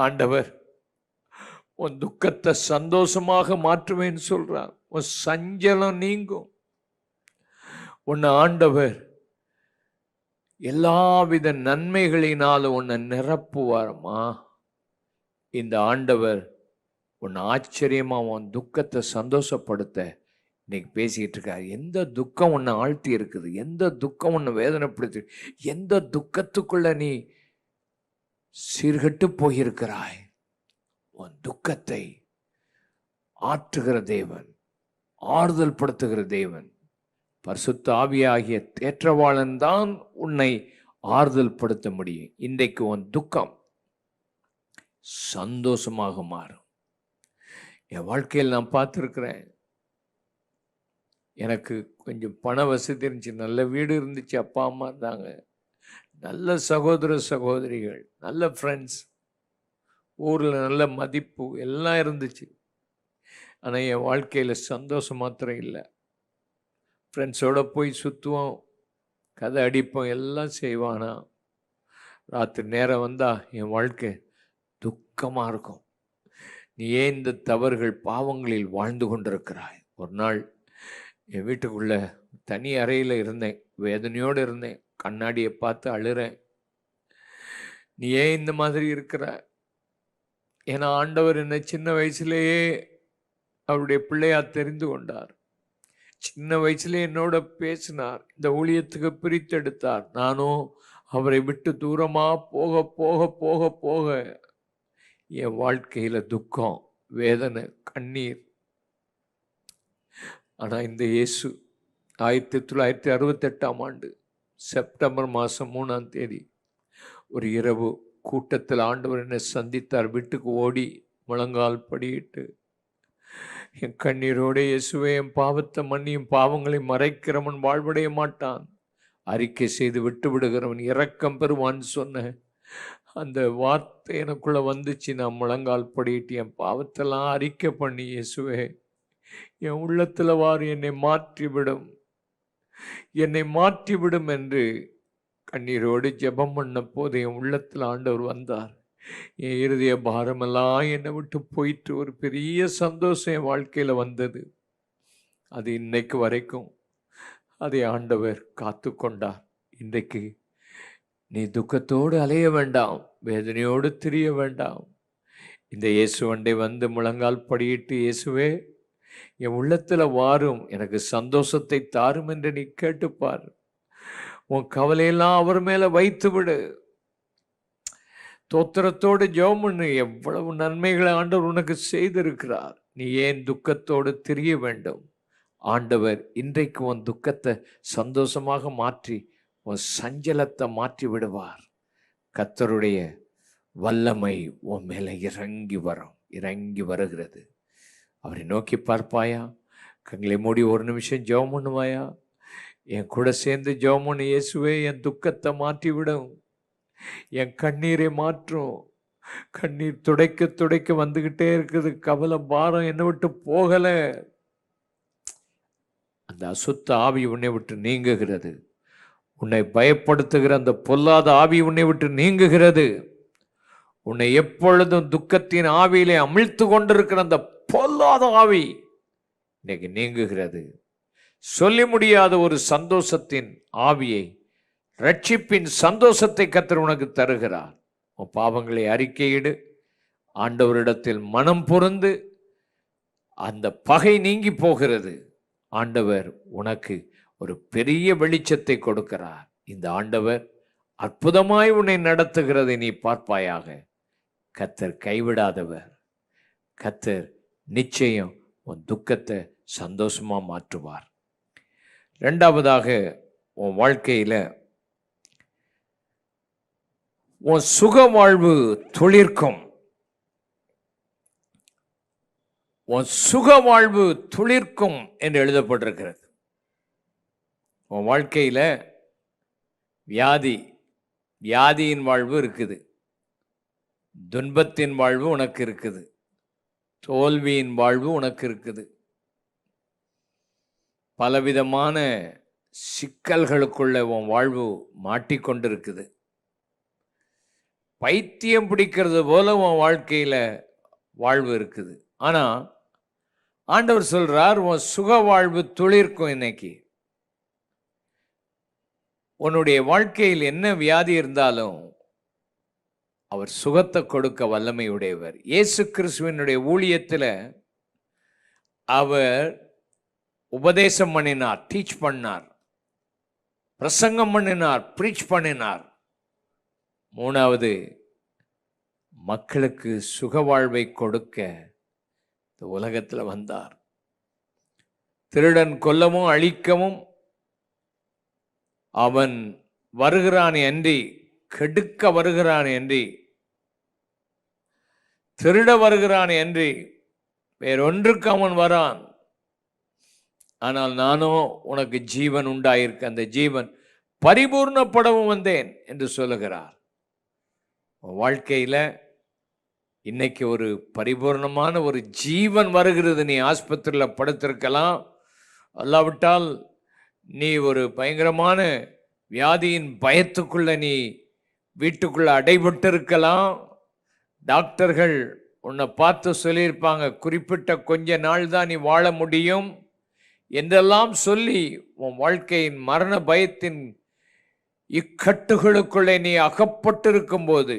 ஆண்டவர் உன் துக்கத்தை சந்தோஷமாக மாற்றுவேன்னு சொல்றார். உன் சஞ்சலம் நீங்கும். உன்னை ஆண்டவர் எல்லாவித நன்மைகளினாலும் உன்னை நிரப்புவாரமா. இந்த ஆண்டவர் உன்னை ஆச்சரியமா உன் துக்கத்தை சந்தோஷப்படுத்த இன்னைக்கு பேசிட்டு இருக்கார். எந்த துக்கம் உன்னை ஆழ்த்தி இருக்குது, எந்த துக்கம் உன்னை வேதனைப்படுத்தி, எந்த துக்கத்துக்குள்ள நீ சீர்கட்டு போயிருக்கிறாய், உன் துக்கத்தை ஆற்றுகிற தேவன், ஆறுதல் படுத்துகிற தேவன், பரிசுத்த ஆவியாகிய தேற்றவாளன் தான் உன்னை ஆறுதல் படுத்த முடியும். இன்றைக்கு உன் துக்கம் சந்தோஷமாக மாறும். என் வாழ்க்கையில் நான் பார்த்துருக்கிறேன். எனக்கு கொஞ்சம் பண வசதி இருந்துச்சு, நல்ல வீடு இருந்துச்சு, அப்பா அம்மா இருந்தாங்க, நல்ல சகோதர சகோதரிகள், நல்ல ஃப்ரெண்ட்ஸ், ஊரில் நல்ல மதிப்பு எல்லாம் இருந்துச்சு. ஆனால் என் வாழ்க்கையில் சந்தோஷம் மாத்திரம் இல்லை. ஃப்ரெண்ட்ஸோடு போய் சுற்றுவோம், கதை அடிப்போம், எல்லாம் செய்வானா. ராத்திரி நேரம் வந்தால் என் வாழ்க்கை துக்கமாக இருக்கும். நீ ஏன் இந்த தவறுகள் பாவங்களில் வாழ்ந்து கொண்டிருக்கிறாய்? ஒரு நாள் என் வீட்டுக்குள்ளே தனி அறையில் இருந்தேன், வேதனையோடு இருந்தேன், கண்ணாடியை பார்த்து அழுறேன். நீ ஏன் இந்த மாதிரி இருக்கிற? ஏன்னா ஆண்டவர் என்னை சின்ன வயசுலேயே அவருடைய பிள்ளையா தெரிந்து கொண்டார். சின்ன வயசுல என்னோட பேசினார், இந்த ஊழியத்துக்கு பிரித்தெடுத்தார். நானும் அவரை விட்டு தூரமா போக போக போக போக என் வாழ்க்கையில துக்கம், வேதனை, கண்ணீர். ஆனா இந்த இயேசு 1968ஆம் ஆண்டு செப்டம்பர் மாதம் 3ஆம் தேதி ஒரு இரவு கூட்டத்தில் ஆண்டவர் என்னை சந்தித்தார். வீட்டுக்கு ஓடி முழங்கால் படியிட்டு என் கண்ணீரோட, இயேசுவே என் பாவத்தை மன்னியும், பாவங்களை மறைக்கிறவன் வாழ்வடைய மாட்டான், அறிக்கை செய்து விட்டு விடுகிறவன் இரக்கம் பெறுவான்னு சொன்ன அந்த வார்த்தை எனக்குள்ள வந்துச்சு. நான் முழங்கால் படியிட்டு என் பாவத்தெல்லாம் அறிக்கை பண்ணி, இயேசுவே என் உள்ளத்துல வாரு, என்னை மாற்றிவிடும், என்னை மாற்றிவிடும் என்று கண்ணீரோடு ஜெபம் பண்ண போது என் உள்ளத்தில் ஆண்டவர் வந்தார். என் இருதய பாரமெல்லாம் என்னை விட்டு போயிட்டு ஒரு பெரிய சந்தோஷம் என் வாழ்க்கையில் வந்தது. அது இன்னைக்கு வரைக்கும் அதை ஆண்டவர் காத்து கொண்டார். இன்றைக்கு நீ துக்கத்தோடு அலைய வேண்டாம், வேதனையோடு திரிய வேண்டாம். இந்த இயேசுவண்டை வந்து முழங்கால் படியிட்டு, இயேசுவே என் உள்ளத்தில் வாரும், எனக்கு சந்தோஷத்தை தாரும் என்று நீ கேட்டுப்பார். உன் கவலையெல்லாம் அவர் மேலே வைத்து விடு. தோத்திரத்தோடு ஜெபம் பண்ணு. எவ்வளவு நன்மைகளை ஆண்டவர் உனக்கு செய்திருக்கிறார். நீ ஏன் துக்கத்தோடு திரிய வேண்டும்? ஆண்டவர் இன்றைக்கு உன் துக்கத்தை சந்தோஷமாக மாற்றி உன் சஞ்சலத்தை மாற்றி விடுவார். கர்த்தருடைய வல்லமை உன் மேலே இறங்கி வருகிறது. அவரை நோக்கி பார்ப்பாயா? கண்களை மூடி ஒரு நிமிஷம் ஜெபம் பண்ணுவாயா? என் கூட சேர்ந்து ஜெபம் பண்ணு. இயேசுவே என் துக்கத்தை மாற்றி விடும், என் கண்ணீரை மாற்றும். கண்ணீர் துடைக்க துடைக்க வந்துகிட்டே இருக்குது. கவலை பாரம் என்னை விட்டு போகல. அந்த அசுத்த ஆவி உன்னை விட்டு நீங்குகிறது. உன்னை பயப்படுத்துகிற அந்த பொல்லாத ஆவி உன்னை விட்டு நீங்குகிறது. உன்னை எப்பொழுதும் துக்கத்தின் ஆவியிலே அமிழ்த்து கொண்டிருக்கிற அந்த பொல்லாத ஆவி இன்னைக்கு நீங்குகிறது. சொல்லி முடியாத ஒரு சந்தோஷத்தின் ஆவியை, ரட்சிப்பின் சந்தோஷத்தை கர்த்தர் உனக்கு தருகிறார். உன் பாவங்களை அறிக்கையிடு, ஆண்டவரிடத்தில் மனம் பொருந்து, அந்த பகை நீங்கி போகிறது. ஆண்டவர் உனக்கு ஒரு பெரிய வெளிச்சத்தை கொடுக்கிறார். இந்த ஆண்டவர் அற்புதமாய் உன்னை நடத்துகிறதை நீ பார்ப்பாயாக. கர்த்தர் கைவிடாதவர். கர்த்தர் நிச்சயம் உன் துக்கத்தை சந்தோஷமா மாற்றுவார். இரண்டாவதாக, உன் வாழ்க்கையில உன் சுக வாழ்வு துளிர்க்கும். உன் சுக வாழ்வு துளிர்க்கும் என்று எழுதப்பட்டிருக்கிறது. உன் வாழ்க்கையில வியாதியின் வாழ்வு இருக்குது, துன்பத்தின் வாழ்வு உனக்கு இருக்குது, தோல்வியின் வாழ்வு உனக்கு இருக்குது, பலவிதமான சிக்கல்களுக்குள்ள உன் வாழ்வு மாட்டிக்கொண்டிருக்குது. பைத்தியம் பிடிக்கிறது போல உன் வாழ்க்கையில வாழ்வு இருக்குது. ஆனா ஆண்டவர் சொல்றார், உன் சுக வாழ்வு துளிர்க்கும். இன்னைக்கு உன்னுடைய வாழ்க்கையில் என்ன வியாதி இருந்தாலும் அவர் சுகத்தை கொடுக்க வல்லமை உடையவர். இயேசு கிறிஸ்துவினுடைய ஊழியத்தில் அவர் உபதேசம் பண்ணினார், டீச் பண்ணார், பிரசங்கம் பண்ணினார், ப்ரீச் பண்ணினார். மூணாவது, மக்களுக்கு சுக வாழ்வை கொடுக்க இந்த உலகத்தில் வந்தார். திருடன் கொல்லவும் அழிக்கவும் அவன் வருகிறான் அன்றி, கெடுக்க வருகிறான் அன்றி, திருட வருகிறான் அன்றி வேறொன்றுக்கு அவன் வரான். ஆனால் நானோ உனக்கு ஜீவன் உண்டாயிருக்கு, அந்த ஜீவன் பரிபூர்ணப்படவும் வந்தேன் என்று சொல்லுகிறார். வாழ்க்கையில இன்னைக்கு ஒரு பரிபூர்ணமான ஒரு ஜீவன் வருகிறது. நீ ஆஸ்பத்திரியில் படுத்திருக்கலாம், அல்லாவிட்டால் நீ ஒரு பயங்கரமான வியாதியின் பயத்துக்குள்ள நீ வீட்டுக்குள்ள அடைபட்டு இருக்கலாம். டாக்டர்கள் உன்னை பார்த்து சொல்லியிருப்பாங்க, குறிப்பிட்ட கொஞ்ச நாள் தான் நீ வாழ முடியும் என்றெல்லாம் சொல்லி உன் வாழ்க்கையின் மரண பயத்தின் இக்கட்டுகளுக்குள்ளே நீ அகப்பட்டிருக்கும் போது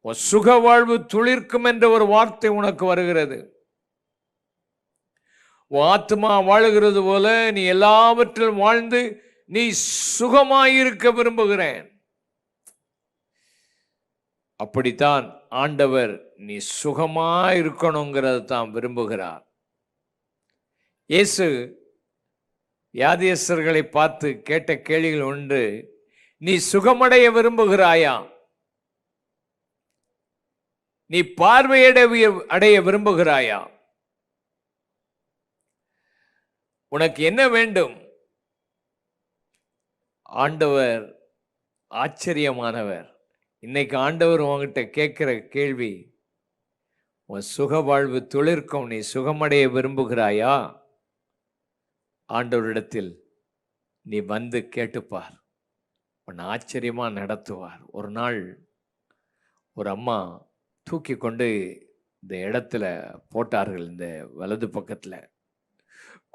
உன் சுக வாழ்வு துளிர்க்கும் என்ற ஒரு வார்த்தை உனக்கு வருகிறது. உன் ஆத்மா வாழுகிறது போல நீ எல்லாவற்றிலும் வாழ்ந்து நீ சுகமாயிருக்க விரும்புகிறேன். அப்படித்தான் ஆண்டவர் நீ சுகமாயிருக்கணுங்கிறத தான் விரும்புகிறார். இயேசு வியாதியஸ்தர்களை பார்த்து கேட்ட கேள்விகள் ஒன்று, நீ சுகமடைய விரும்புகிறாயா? நீ பார்வையடைய விரும்புகிறாயா? உனக்கு என்ன வேண்டும்? ஆண்டவர் ஆச்சரியமானவர். இன்னைக்கு ஆண்டவர் உங்ககிட்ட கேட்கிற கேள்வி, உன் சுக வாழ்வு துளிர்க்கும், நீ சுகமடைய விரும்புகிறாயா? ஆண்டவரிடத்தில் நீ வந்து கேட்டுப்பார், உன்னை ஆச்சரியமா நடத்துவார். ஒரு நாள் ஒரு அம்மா தூக்கி கொண்டு இந்த இடத்துல போட்டார்கள், இந்த வலது பக்கத்தில்.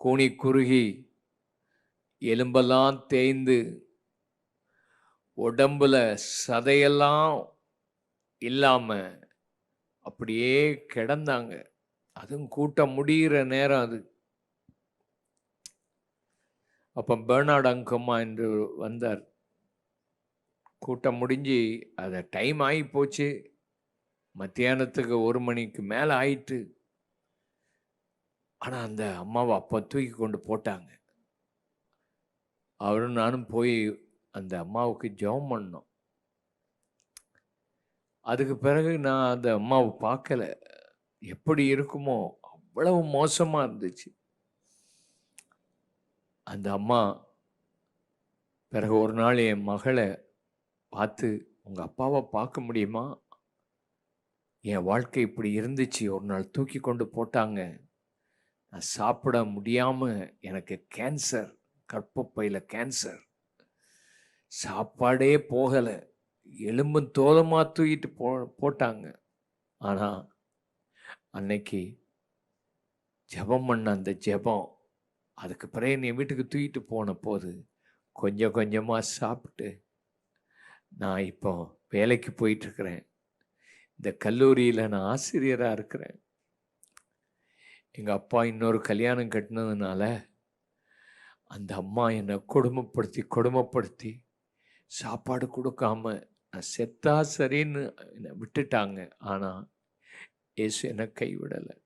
கூனி குறுகி எலும்பெல்லாம் தேய்ந்து உடம்புல சதையெல்லாம் இல்லாம அப்படியே கிடந்தாங்க. அதுவும் கூட்டம் முடிகிற நேரம் அது. அப்போ பெர்னார்ட் அங்கம்மா என்று வந்தார். கூட்டம் முடிஞ்சு அதை டைம் ஆகி போச்சு, மத்தியானத்துக்கு 1 மணிக்கு மேலே ஆயிட்டு. ஆனால் அந்த அம்மாவை அப்போ தூக்கி கொண்டு போட்டாங்க. அவரும் நானும் போய் அந்த அம்மாவுக்கு ஜெபம் பண்ணோம். அதுக்கு பிறகு நான் அந்த அம்மாவை பார்க்கல, எப்படி இருக்குமோ அவ்வளவு மோசமாக இருந்துச்சு. அந்த அம்மா பிறகு ஒரு நாள் என் மகளை பார்த்து, உங்கள் அப்பாவை பார்க்க முடியுமா? என் வாழ்க்கை இப்படி இருந்துச்சு, ஒரு நாள் தூக்கி கொண்டு போட்டாங்க, நான் சாப்பிட முடியாமல் எனக்கு கேன்சர், கர்ப்பப்பையில் கேன்சர், சாப்பாடே போகலை, எலும்பும் தோலமாக தூக்கிட்டு போட்டாங்க. ஆனால் அன்னைக்கு ஜெபம் பண்ண அந்த ஜெபம், அதுக்கு பிறகு நீ வீட்டுக்கு தூக்கிட்டு போன போது கொஞ்சம் கொஞ்சமாக சாப்பிட்டு நான் இப்போ வேலைக்கு போயிட்டுருக்கிறேன். இந்த கல்லூரியில் நான் ஆசிரியராக இருக்கிறேன். எங்கள் அப்பா இன்னொரு கல்யாணம் கட்டினதுனால அந்த அம்மா என்னை கொடுமைப்படுத்தி சாப்பாடு கொடுக்காம நான் செத்தா சரின்னு என்னை விட்டுட்டாங்க. ஆனால் இயேசு என்னை கைவிடலை.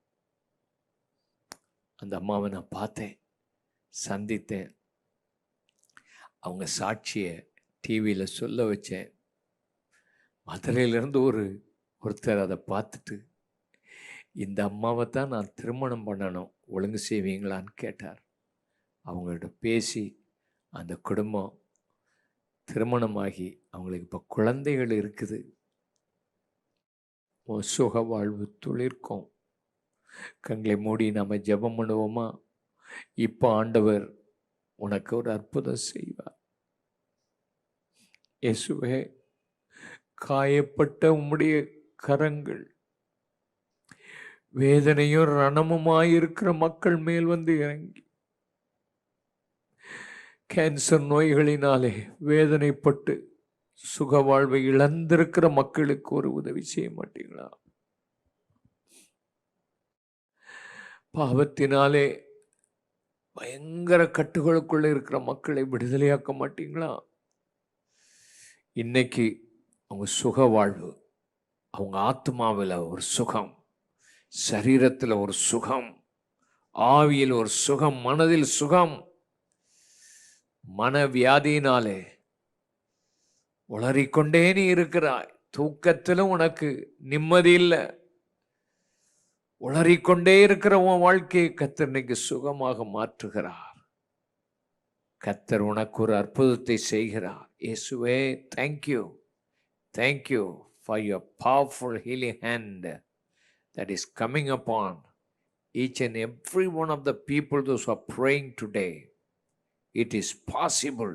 அந்த அம்மாவை நான் பார்த்தேன், சந்தித்தேன், அவங்க சாட்சியை டிவியில் சொல்ல வச்சேன். மதுரையிலேருந்து ஒருத்தர் அதை பார்த்துட்டு, இந்த அம்மாவை தான் நான் திருமணம் பண்ணணும், ஒழுங்கு செய்வீங்களான்னு கேட்டார். அவங்கள்ட்ட பேசி அந்த குடும்பம் திருமணமாகி அவங்களுக்கு இப்போ குழந்தைகள் இருக்குது. சுக வாழ்வு துளிர்க்கும். கண்களை மூடி நாம் ஜெபம் பண்ணுவோமா? இப்போ ஆண்டவர் உனக்கு ஒரு அற்புதம் செய்வார். இயேசுவே, காயப்பட்ட உம்முடைய கரங்கள் வேதனையும் ரணமுமாயிருக்கிற மக்கள் மேல் வந்து இறங்கி, கேன்சர் நோய்களினாலே வேதனைப்பட்டு சுக வாழ்வை இழந்திருக்கிற மக்களுக்கு ஒரு உதவி செய்ய மாட்டீங்களா? பாவத்தினாலே பயங்கர கட்டுகளுக்குள்ள இருக்கிற மக்களை விடுதலையாக்க மாட்டீங்களா? இன்னைக்கு அவங்க சுக வாழ்வு, அவங்க ஆத்மாவில் ஒரு சுகம், சரீரத்தில் ஒரு சுகம், ஆவியில் ஒரு சுகம், மனதில் சுகம். மனவியாதியினாலே உளறிக்கொண்டே நீ இருக்கிறாய், தூக்கத்திலும் உனக்கு நிம்மதி இல்லை, உளறிக்கொண்டே இருக்கிற உன் வாழ்க்கையை கர்த்தர் இன்னைக்கு சுகமாக மாற்றுகிறார். கர்த்தர் உனக்கு ஒரு அற்புதத்தை செய்கிறார். இயேசுவே, thank you for your powerful healing hand that is coming upon each and every one of the people those who are praying today. It is possible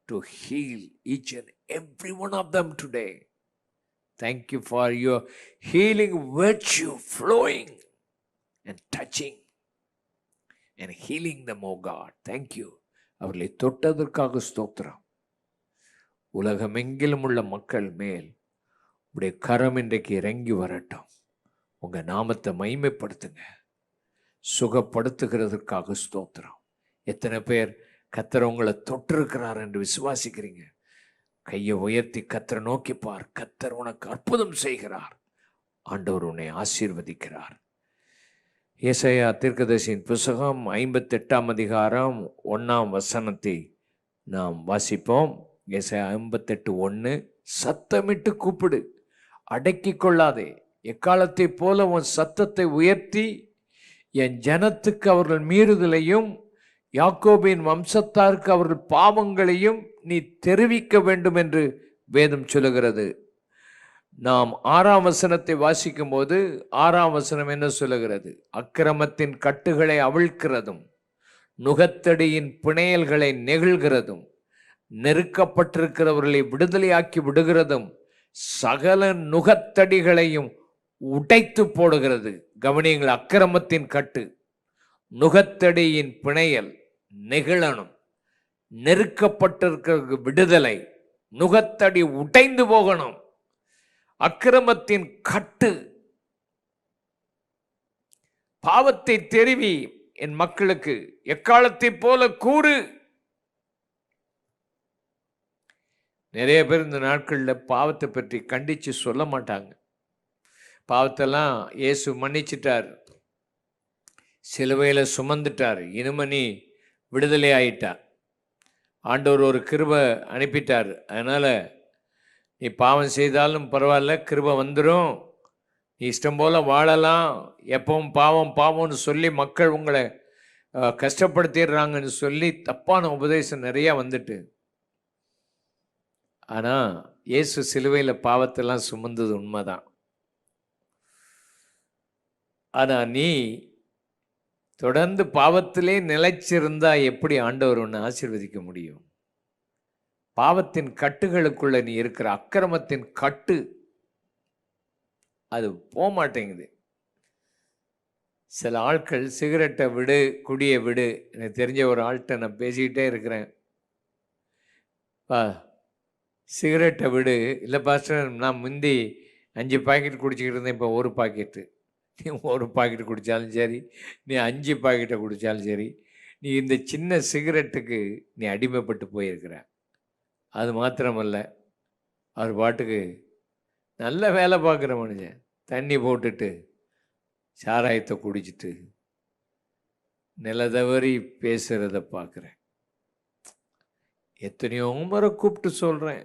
to heal each and every one of them today. Thank you for your healing virtue flowing and touching and healing them, oh God. Thank you. அவர்களை தொட்டதற்காக ஸ்தோத்திரம். உலகமெங்கிலும் உள்ள மக்கள் மேல் உடைய கரம் இன்றைக்கு இறங்கி வரட்டும். உங்க நாமத்தை மகிமைப்படுத்துங்க. சுகப்படுத்துகிறதற்காக ஸ்தோத்திரம். எத்தனை பேர் கர்த்தர் உங்களை தொட்டிருக்கிறார் என்று விசுவாசிக்கிறீங்க? கையை உயர்த்தி கர்த்தரை நோக்கி பார். கர்த்தர் உனக்கு அற்புதம் செய்கிறார். ஆண்டவர் உன்னை ஆசீர்வதிக்கிறார். ஏசாயா தீர்க்கதரிசியின் புத்தகம் 58 அதிகாரம் 1 வசனத்தை நாம் வாசிப்போம். ஏசாயா 58:1. சத்தமிட்டு கூப்பிடு, அடக்கி கொள்ளாதே. எக்காலத்தை போல உன் சத்தத்தை உயர்த்தி என் ஜனத்துக்கு அவர்கள் மீறுதலையும் யாக்கோபின் வம்சத்தாருக்கு அவர்கள் பாவங்களையும் நீ தெரிவிக்க வேண்டும் என்று வேதம் சொல்லுகிறது. நாம் 6ஆம் வசனத்தை வாசிக்கும் போது 6ஆம் வசனம் என்ன சொல்லுகிறது? அக்கிரமத்தின் கட்டுகளை அவிழ்க்கிறதும் நுகத்தடியின் பிணையல்களை நெகிழ்கிறதும் நெருக்கப்பட்டிருக்கிறவர்களை விடுதலையாக்கி விடுகிறதும் சகல நுகத்தடிகளையும் உடைத்து போடுகிறது. கவனியங்கள், அக்கிரமத்தின் கட்டு, நுகத்தடியின் பிணையல் நெகிழணும், நெருக்கப்பட்டிருக்கிற விடுதலை, நுகத்தடி உடைந்து போகணும். அக்கிரமத்தின் கட்டு, பாவத்தை தெரிவி என் மக்களுக்கு எக்காலத்தை போல கூறு. நிறைய பேர் இந்த நாட்களில் பாவத்தை பற்றி கண்டிச்சு சொல்ல மாட்டாங்க. பாவத்தெல்லாம் இயேசு மன்னிச்சிட்டார், சிலுவையில் சுமந்துட்டார், இனிமே நீ விடுதலை ஆயிட்டார். ஆண்டவர் ஒரு கிருபை அனுப்பிட்டார். அதனால் நீ பாவம் செய்தாலும் பரவாயில்ல, கிருபை வந்துடும், நீ இஷ்டம் போல் வாழலாம், எப்பவும் பாவம் பாவம்னு சொல்லி மக்கள் உங்களை கஷ்டப்படுத்திடுறாங்கன்னு சொல்லி தப்பான உபதேசம் நிறையா வந்துட்டு. ஆனால் இயேசு சிலுவையில் பாவத்தெல்லாம் சுமந்தது உண்மைதான். ஆனா நீ தொடர்ந்து பாவத்திலே நிலைச்சிருந்தா எப்படி ஆண்டவர் உன்னை ஆசீர்வதிக்க முடியும்? பாவத்தின் கட்டுகளுக்குள்ள நீ இருக்கிற, அக்கிரமத்தின் கட்டு அது போக மாட்டேங்குது. சில ஆட்கள் சிகரெட்டை விடு, குடியை விடு. எனக்கு தெரிஞ்ச ஒரு ஆள்கிட்ட நான் பேசிக்கிட்டே இருக்கிறேன், சிகரெட்டை விடு. இல்லை பாஸ்டர், நான் முந்தி 5 பாக்கெட் குடிச்சிக்கிட்டு இருந்தேன், இப்போ 1 பாக்கெட்டு. நீ 1 பாக்கெட் குடித்தாலும் சரி, நீ 5 பாக்கெட்டை குடித்தாலும் சரி, நீ இந்த சின்ன சிகரெட்டுக்கு நீ அடிமைப்பட்டு போயிருக்கிற. அது மாத்திரமல்ல, அவர் பாட்டுக்கு நல்ல வேலை பார்க்குற மனுஷன் தண்ணி போட்டுட்டு சாராயத்தை குடிச்சிட்டு நிலதவறி பேசுகிறத பார்க்குறேன். எத்தனையோ முறை கூப்பிட்டு சொல்கிறேன்,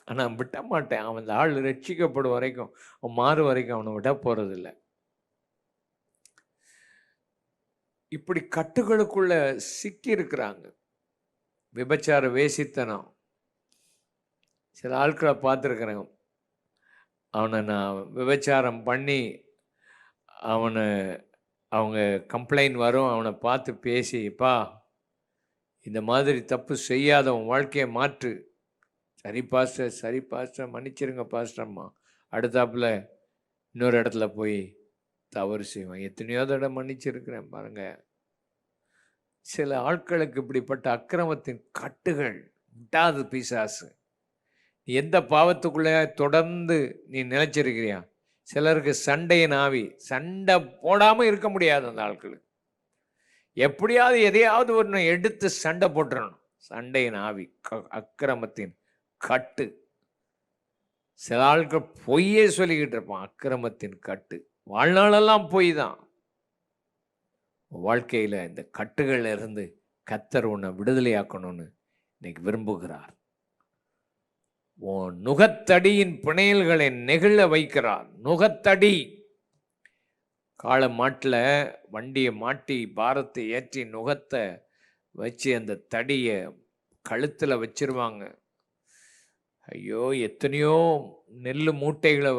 ஆனால் விட்ட மாட்டேன். அவன் அந்த ஆள் ரட்சிக்கப்படும் வரைக்கும், அவன் மாறு வரைக்கும் அவனை விட போகிறதில்ல. இப்படி கட்டுகளுக்குள்ள சிக்கி இருக்கிறாங்க. விபச்சார வேசித்தனம். சில ஆட்களை பார்த்துருக்குறேன், அவனை நான் விபச்சாரம் பண்ணி அவங்க கம்ப்ளைண்ட் வரும், அவனை பார்த்து பேசிப்பா இந்த மாதிரி தப்பு செய்யாத, உன் வாழ்க்கையை மாற்று. சரி பாஸ்டர், சரி பாஸ்டர், மன்னிச்சிருங்க பாஸ்டர்மா. அடுத்தாப்புல இன்னொரு இடத்துல போய் தவறு செய்வான். எத்தனையோ தடவை மன்னிச்சிருக்கிறேன் பாருங்க. சில ஆட்களுக்கு இப்படிப்பட்ட அக்கிரமத்தின் கட்டுகள் விட்டாது பிசாசு. எந்த பாவத்துக்குள்ளே தொடர்ந்து நீ நிலைச்சிருக்கிறியா? சிலருக்கு சண்டையின் ஆவி, சண்டை போடாமல் இருக்க முடியாது. அந்த ஆட்களுக்கு எப்படியாவது எதையாவது ஒன்று எடுத்து சண்டை போட்டுறணும். சண்டையின் ஆவி, அக்கிரமத்தின் கட்டு. சில ஆட்கள் பொய்யே சொல்லிக்கிட்டு இருப்பான், அக்கிரமத்தின் கட்டு. வாழ்நாளெல்லாம் பொய் தான். வாழ்க்கையில் இந்த கட்டுகள்ல இருந்து கர்த்தர் உன்னை விடுதலையாக்கணும்னு இன்னைக்கு விரும்புகிறார். உன் நுகத்தடியின் பிணையல்களை நெகிழ வைக்கிறார். நுகத்தடி, காளை மாட்டில் வண்டியை மாட்டி பாரத்தை ஏற்றி நுகத்தை வச்சு அந்த தடியை கழுத்தில் வச்சிருவாங்க. ஐயோ, எத்தனையோ நெல் மூட்டைகளை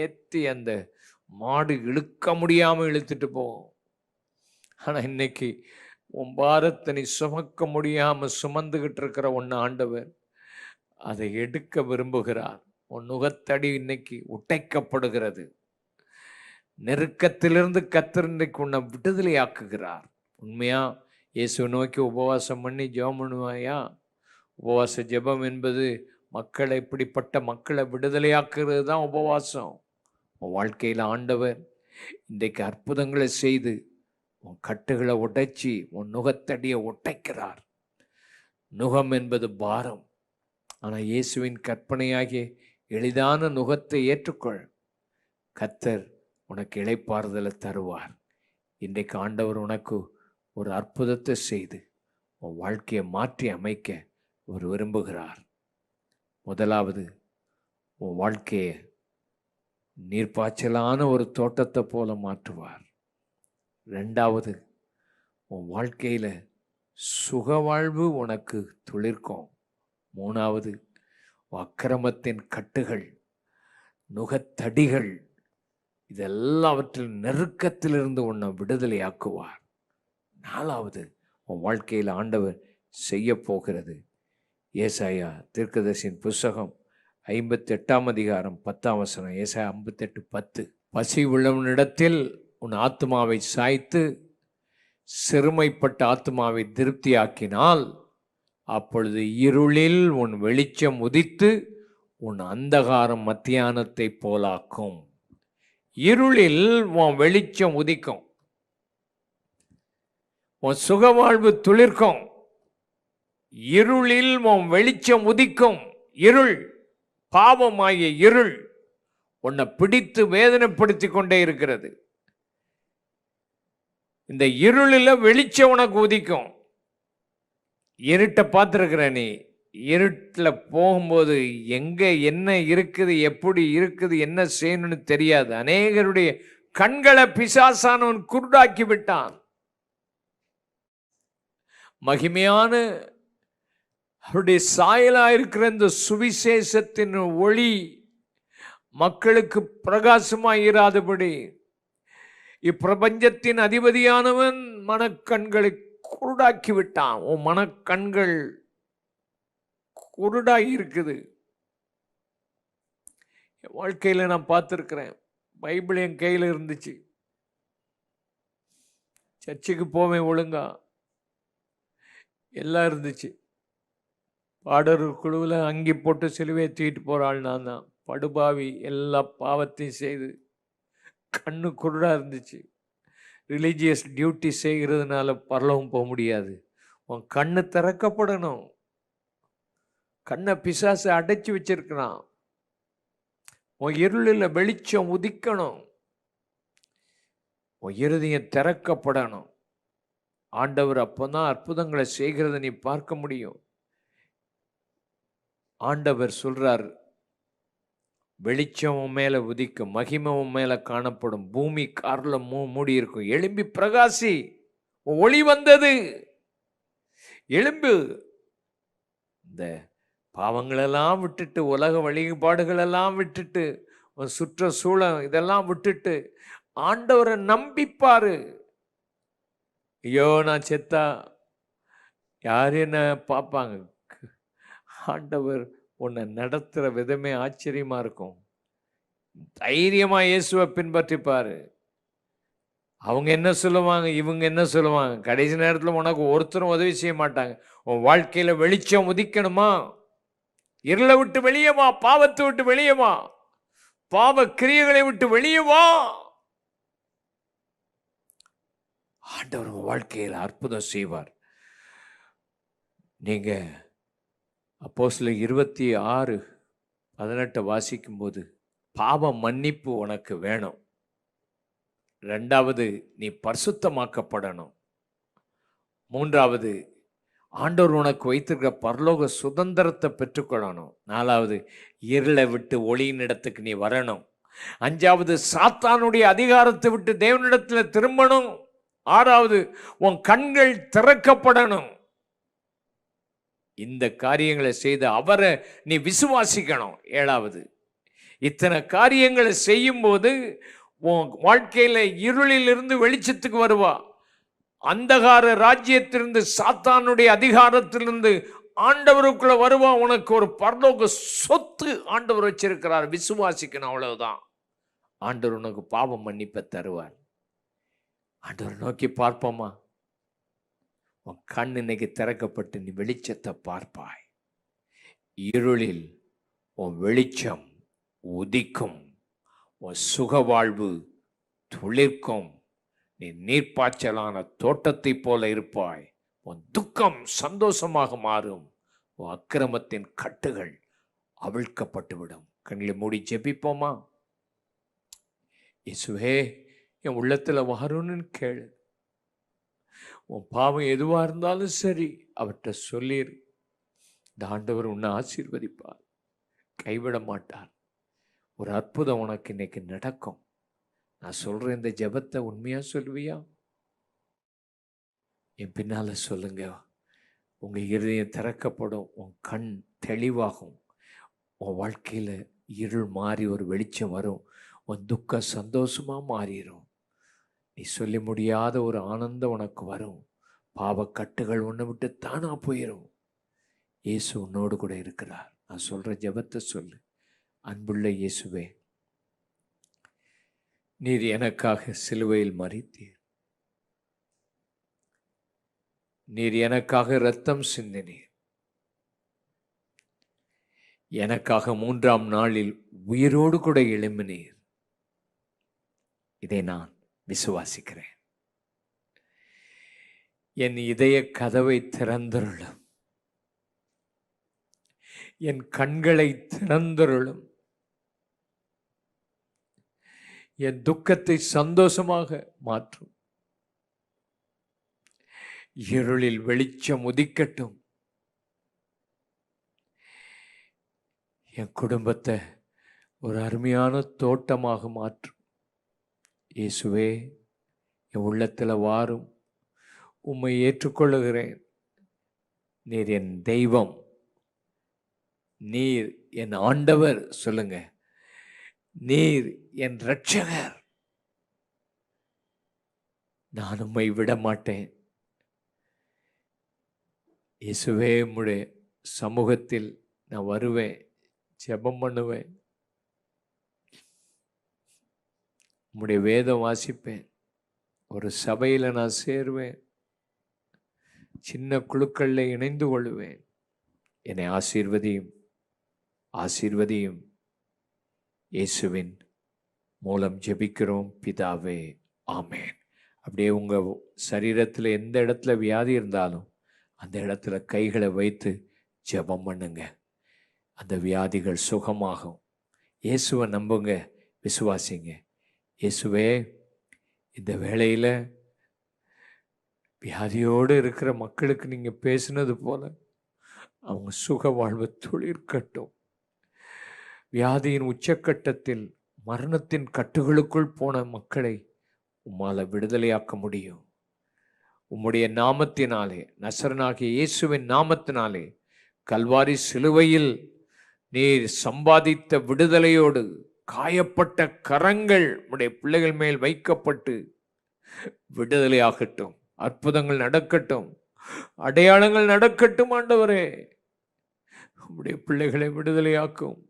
ஏற்றி அந்த மாடு இழுக்க முடியாமல் இழுத்துட்டு போகும். ஆனால் இன்னைக்கு உன் பாரத்தை நீ சுமக்க முடியாமல் சுமந்துக்கிட்டு இருக்கிற ஒன்று ஆண்டவர் அதை எடுக்க விரும்புகிறார். உன் நுகத்தடி இன்னைக்கு உடைக்கப்படுகிறது. நெருக்கத்திலிருந்து கர்த்தர் இன்னைக்கு உன்னை விடுதலை ஆக்குகிறார். உண்மையா இயேசு நோக்கி உபவாசம் பண்ணி ஜெபம் பண்ணுவாயா? உபவாச ஜெபம் என்பது மக்களை, இப்படிப்பட்ட மக்களை விடுதலையாக்குறது தான் உபவாசம். உன் வாழ்க்கையில் ஆண்டவர் இன்றைக்கு அற்புதங்களை செய்து உன் கட்டுகளை உடைச்சி உன் நுகத்தடியை உடைக்கிறார். நுகம் என்பது பாரம். ஆனால் இயேசுவின் கற்பனையாகிய எளிதான நுகத்தை ஏற்றுக்கொள். கர்த்தர் உனக்கு இளைப்பாறுதலை தருவார். இன்றைக்கு ஆண்டவர் உனக்கு ஒரு அற்புதத்தை செய்து உன் வாழ்க்கையை மாற்றி அமைக்க அவர் விரும்புகிறார். முதலாவது, உன் வாழ்க்கையை நீர்ப்பாய்ச்சலான ஒரு தோட்டத்தை போல மாற்றுவார். ரெண்டாவது, உன் வாழ்க்கையில் சுகவாழ்வு உனக்கு துளிர்க்கும். மூணாவது, அக்கிரமத்தின் கட்டுகள், நுகத்தடிகள், இதெல்லாவற்றில் நெருக்கத்திலிருந்து உன்னை விடுதலையாக்குவார். நாலாவது, உன் வாழ்க்கையில் ஆண்டவர் செய்ய போகிறது. ஏசாயா தீர்க்கதரிசியின் புஸ்தகம் 58ஆம் அதிகாரம் 10ஆம் வசனம். ஏசாயா 58:10. பசி உள்ளவனிடத்தில் உன் ஆத்மாவை சாய்த்து சிறுமைப்பட்ட ஆத்மாவை திருப்தியாக்கினால் அப்பொழுது இருளில் உன் வெளிச்சம் உதித்து உன் அந்தகாரம் மத்தியானத்தை போலாக்கும். இருளில் உன் வெளிச்சம் உதிக்கும், உன் சுகவாழ்வு துளிர்க்கும். இருளில் உன் வெளிச்சம் உதிக்கும். இருள், பாவமாகிய இருள் உன்னை பிடித்து வேதனைப்படுத்தி கொண்டே இருக்கிறது. இந்த இருளில் வெளிச்சம் உனக்கு உதிக்கும். இருட்டை பார்த்துருக்கிற நீ, இருட்டில் போகும்போது எங்கே என்ன இருக்குது, எப்படி இருக்குது, என்ன செய்யணும்னு தெரியாது. அநேகருடைய கண்களை பிசாசானவன் குருடாக்கி விட்டான். மகிமையான அவருடைய சாயலா இருக்கிற இந்த சுவிசேஷத்தின் ஒளி மக்களுக்கு பிரகாசமாய் இராதபடி இப்பிரபஞ்சத்தின் அதிபதியானவன் மனக்கண்களை குருடாக்கி விட்டான். உன் மனக்கண்கள் குருடாகி இருக்குது. என் வாழ்க்கையில நான் பார்த்துருக்கிறேன். பைபிள் என் கையில் இருந்துச்சு. சர்ச்சுக்கு போவேன் ஒழுங்கா, எல்லாம் இருந்துச்சு. பாடர் குழுவில் அங்கி போட்டு சிலுவையை தூக்கிட்டு போகிற ஆள் நான் தான். படுபாவி, எல்லா பாவத்தையும் செய்து கண்ணு குருடா இருந்துச்சு. ரிலீஜியஸ் டியூட்டி செய்கிறதுனால பரலவும் போக முடியாது. உன் கண்ணு திறக்கப்படணும். கண்ணை பிசாசு அடைச்சி வச்சிருக்கிறான். உன் இருளில் வெளிச்சம் உதிக்கணும். உன் இருதயம் திறக்கப்படணும். ஆண்டவர் அப்போதான் அற்புதங்களை செய்கிறத நீ பார்க்க முடியும். ஆண்டவர் சொல்றார், வெளிச்சம் மேல உதிக்கும், மகிமை மேல காணப்படும், பூமி கார்ல மூடி இருக்கும். எழும்பி பிரகாசி, ஒளி வந்தது, எழும்பு. இந்த பாவங்களெல்லாம் விட்டுட்டு, உலக வழிபாடுகளெல்லாம் விட்டுட்டு, சுற்றுச்சூழல் இதெல்லாம் விட்டுட்டு ஆண்டவரை நம்பிப்பாரு. ஐயோ நான் செத்தா யாரு என்ன பார்ப்பாங்க? ஆண்டவர் உன்னை நடத்துகிற விதமே ஆச்சரியமா இருக்கும். தைரியமா இயேசுவை பின்பற்றிப்பாரு. அவங்க என்ன சொல்லுவாங்க, இவங்க என்ன சொல்லுவாங்க, கடைசி நேரத்தில் உனக்கு ஒருத்தரும் உதவி செய்ய மாட்டாங்க. உன் வாழ்க்கையில வெளிச்சம் உதிக்கணுமா? இருளை விட்டு வெளியே வா, பாவத்தை விட்டு வெளியே வா, பாவ கிரியைகளை விட்டு வெளியே வா. ஆண்டவர் வாழ்க்கையில் அற்புதம் செய்வார். நீங்க அப்போஸ்தலர் 26:18 வாசிக்கும் போது, பாவ மன்னிப்பு உனக்கு வேணும். 2வது, நீ பரிசுத்தமாக்கப்படணும். 3வது, ஆண்டவர் உனக்கு வைத்திருக்கிற பரலோக சுதந்திரத்தை பெற்றுக்கொள்ளணும். 4வது, இருளை விட்டு ஒளியின் இடத்துக்கு நீ வரணும். 5வது, சாத்தானுடைய அதிகாரத்தை விட்டு தேவனிடத்தில் திரும்பணும். 6வது, உன் கண்கள் திறக்கப்படணும். இந்த காரியங்களை செய்து அவரை நீ விசுவாசிக்கணும். 7வது, இத்தனை காரியங்களை செய்யும் போது உன் வாழ்க்கையில இருளில் இருந்து வெளிச்சத்துக்கு வருவா. அந்தகார ராஜ்யத்திலிருந்து, சாத்தானுடைய அதிகாரத்திலிருந்து ஆண்டவருக்குள்ள வருவா. உனக்கு ஒரு பரலோக சொத்து ஆண்டவர் வச்சிருக்கிறார். விசுவாசிக்கணும், அவ்வளவுதான். ஆண்டவர் உனக்கு பாவம் மன்னிப்பை தருவார். ஆண்டவர் நோக்கி பார்ப்போமா? உன் கண் இன்னைக்கு திறக்கப்பட்டு நீ வெளிச்சத்தை பார்ப்பாய். இருளில் உன் வெளிச்சம் உதிக்கும். உன் சுக வாழ்வு துளிர்க்கும். நீ நீர்ப்பாய்ச்சலான தோட்டத்தை போல இருப்பாய். உன் துக்கம் சந்தோஷமாக மாறும். உன் அக்கிரமத்தின் கட்டுகள் அவிழ்க்கப்பட்டுவிடும். கண்களை மூடி ஜெபிப்போமா? இயேசுவே, என் உள்ளத்துல வரணும்னு கேளு. உன் பாவம் எதுவா இருந்தாலும் சரி, அவர்கிட்ட சொல்லிரு. இந்த ஆண்டவர் உன்னை ஆசீர்வதிப்பார், கைவிட மாட்டார். ஒரு அற்புதம் உனக்கு இன்னைக்கு நடக்கும். நான் சொல்ற இந்த ஜெபத்தை உண்மையா சொல்லுவியா? என் பின்னால சொல்லுங்க. உங்க இருதயம் திறக்கப்படும். உன் கண் தெளிவாகும். உன் வாழ்க்கையில இருள் மாறி ஒரு வெளிச்சம் வரும். உன் துக்கம் சந்தோஷமா மாறிடும். நீ சொல்லி முடியாத ஒரு ஆனந்தம் உனக்கு வரும். பாவக்கட்டுகள் உன்னை விட்டு தானா போயிடும். இயேசு உன்னோடு கூட இருக்கிறார். நான் சொல்ற ஜெபத்தை சொல்லு. அன்புள்ள இயேசுவே, நீர் எனக்காக சிலுவையில் மரித்தீர். நீர் எனக்காக இரத்தம் சிந்தினீர். எனக்காக 3ஆம் நாளில் உயிரோடு கூட எழும்பினீர். இதை நான் விசுவாசிக்கிறேன். என் இதய கதவை திறந்தருளும். என் கண்களை திறந்தருளும். என் துக்கத்தை சந்தோஷமாக மாற்றும். இருளில் வெளிச்சம் உதிக்கட்டும். என் குடும்பத்தை ஒரு அருமையான தோட்டமாக மாற்றும். இயேசுவே, என் உள்ளத்தில் வாரும். உம்மை ஏற்றுக்கொள்ளுகிறேன். நீர் என் தெய்வம், நீர் என் ஆண்டவர் சொல்லுங்க. நீர் என் இரட்சகர். நான் உம்மை விட மாட்டேன். இயேசுவே, உம்முடைய சமூகத்தில் நான் வருவேன், ஜெபம் பண்ணுவேன், உம்முடைய வேதம் வாசிப்பேன், ஒரு சபையில் நான் சேருவேன், சின்ன குழுக்களில் இணைந்து கொள்வேன். என்னை ஆசீர்வதியும், ஆசீர்வதியும். இயேசுவின் மூலம் ஜெபிக்கிறோம் பிதாவே, ஆமேன். அப்படியே உங்கள் சரீரத்தில் எந்த இடத்துல வியாதி இருந்தாலும் அந்த இடத்துல கைகளை வைத்து ஜெபம் பண்ணுங்க. அந்த வியாதிகள் சுகமாகும். இயேசுவை நம்புங்க, விசுவாசிங்க. இயேசுவே, இந்த வேளையில் வியாதியோடு இருக்கிற மக்களுக்கு நீங்கள் பேசினது போல அவங்க சுக வாழ்வு துளிர்க்கட்டும். வியாதியின் உச்சக்கட்டத்தில் மரணத்தின் கட்டுகளுக்குள் போன மக்களை உம்மால விடுதலையாக்க முடியும். உம்முடைய நாமத்தினாலே, நசரனாகிய இயேசுவின் நாமத்தினாலே, கல்வாரி சிலுவையில் நீர் சம்பாதித்த விடுதலையோடு காயப்பட்ட கரங்கள் உம்முடைய பிள்ளைகள் மேல் வைக்கப்பட்டு விடுதலையாகட்டும். அற்புதங்கள் நடக்கட்டும், அடையாளங்கள் நடக்கட்டும். ஆண்டவரே, உம்முடைய பிள்ளைகளை விடுதலையாக்கும்.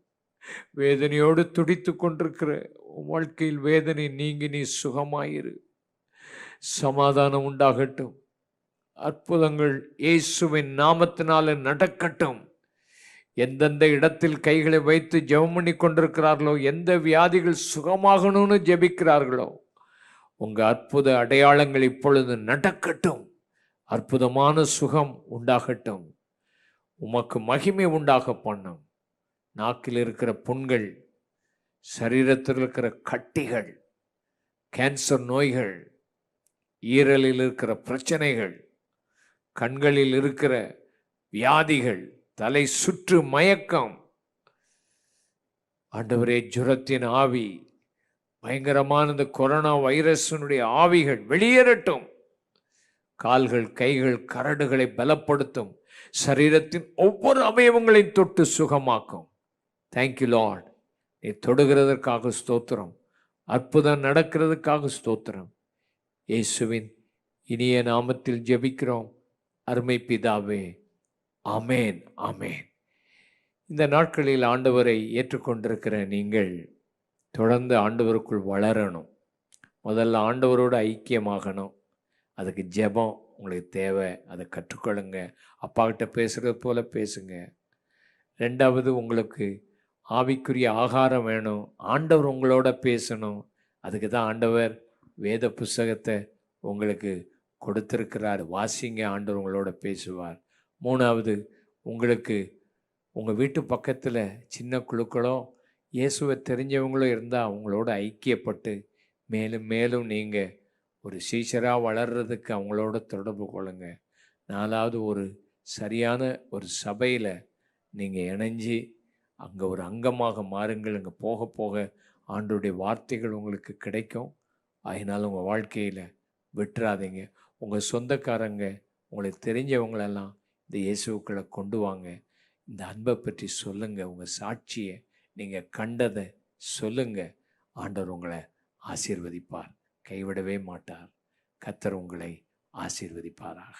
வேதனையோடு துடித்து கொண்டிருக்கிற வாழ்க்கையில் வேதனை நீங்கி நீ சுகமாயிரு. சமாதானம் உண்டாகட்டும். அற்புதங்கள் இயேசுவின் நாமத்தினால நடக்கட்டும். எந்தெந்த இடத்தில் கைகளை வைத்து ஜெபம் பண்ணி கொண்டிருக்கிறார்களோ, எந்த வியாதிகள் சுகமாகணும்னு ஜெபிக்கிறார்களோ, உங்க அற்புத அடையாளங்கள் இப்பொழுது நடக்கட்டும். அற்புதமான சுகம் உண்டாகட்டும். உமக்கு மகிமை உண்டாக பண்ணும். நாக்கில் இருக்கிற புண்கள், சரீரத்தில் இருக்கிற கட்டிகள், கேன்சர் நோய்கள், ஈரலில் இருக்கிற பிரச்சனைகள், கண்களில் இருக்கிற வியாதிகள், தலை சுற்று மயக்கம், ஆண்டவரே ஜுரத்தின் ஆவி, பயங்கரமான இந்த கொரோனா வைரஸினுடைய ஆவிகள் வெளியேறட்டும். கால்கள், கைகள், கரடுகளை பலப்படுத்தும். சரீரத்தின் ஒவ்வொரு அவயவங்களையும் தொட்டு சுகமாக்கும். Thank you Lord. நீ தொடுகிறதற்காக ஸ்தோத்திரம். அற்புதம் நடக்கிறதுக்காக ஸ்தோத்திரம். இயேசுவின் இனிய நாமத்தில் ஜெபிக்கிறோம் அருமை பிதாவே, ஆமேன், ஆமேன். இந்த நாட்களில் ஆண்டவரை ஏற்றுக்கொண்டிருக்கிற நீங்கள் தொடர்ந்து ஆண்டவருக்குள் வளரணும். முதல்ல ஆண்டவரோடு ஐக்கியமாகணும். அதுக்கு ஜெபம் உங்களுக்கு தேவை. அதை கற்றுக்கொள்ளுங்க. அப்பா கிட்ட பேசுகிறது போல பேசுங்க. ரெண்டாவது, உங்களுக்கு ஆவிக்குரிய ஆகாரம் வேணும். ஆண்டவர் உங்களோட பேசணும். அதுக்கு தான் ஆண்டவர் வேத புஸ்தகத்தை உங்களுக்கு கொடுத்திருக்கிறார். வாசிங்க, ஆண்டவர் உங்களோட பேசுவார். மூணாவது, உங்களுக்கு உங்கள் வீட்டு பக்கத்தில் சின்ன குழுக்களோ இயேசுவை தெரிஞ்சவங்களோ இருந்தால் அவங்களோட ஐக்கியப்பட்டு மேலும் மேலும் நீங்கள் ஒரு சீஷராக வளர்கிறதுக்கு அவங்களோட தொடர்பு கொள்ளுங்க. நாலாவது, ஒரு சரியான ஒரு சபையில் நீங்கள் இணைஞ்சி அங்கே ஒரு அங்கமாக மாறுங்கள். அங்கே போக போக ஆண்டவருடைய வார்த்தைகள் உங்களுக்கு கிடைக்கும். அதனால் உங்கள் வாழ்க்கையில் விட்டுறாதீங்க. உங்கள் சொந்தக்காரங்க, உங்களுக்கு தெரிஞ்சவங்களெல்லாம் இந்த இயேசுக்களை கொண்டு வாங்க. இந்த அன்பை பற்றி சொல்லுங்கள். உங்கள் சாட்சியை, நீங்கள் கண்டதை சொல்லுங்கள். ஆண்டவர் உங்களை ஆசீர்வதிப்பார், கைவிடவே மாட்டார். கர்த்தர் உங்களை ஆசீர்வதிப்பாராக.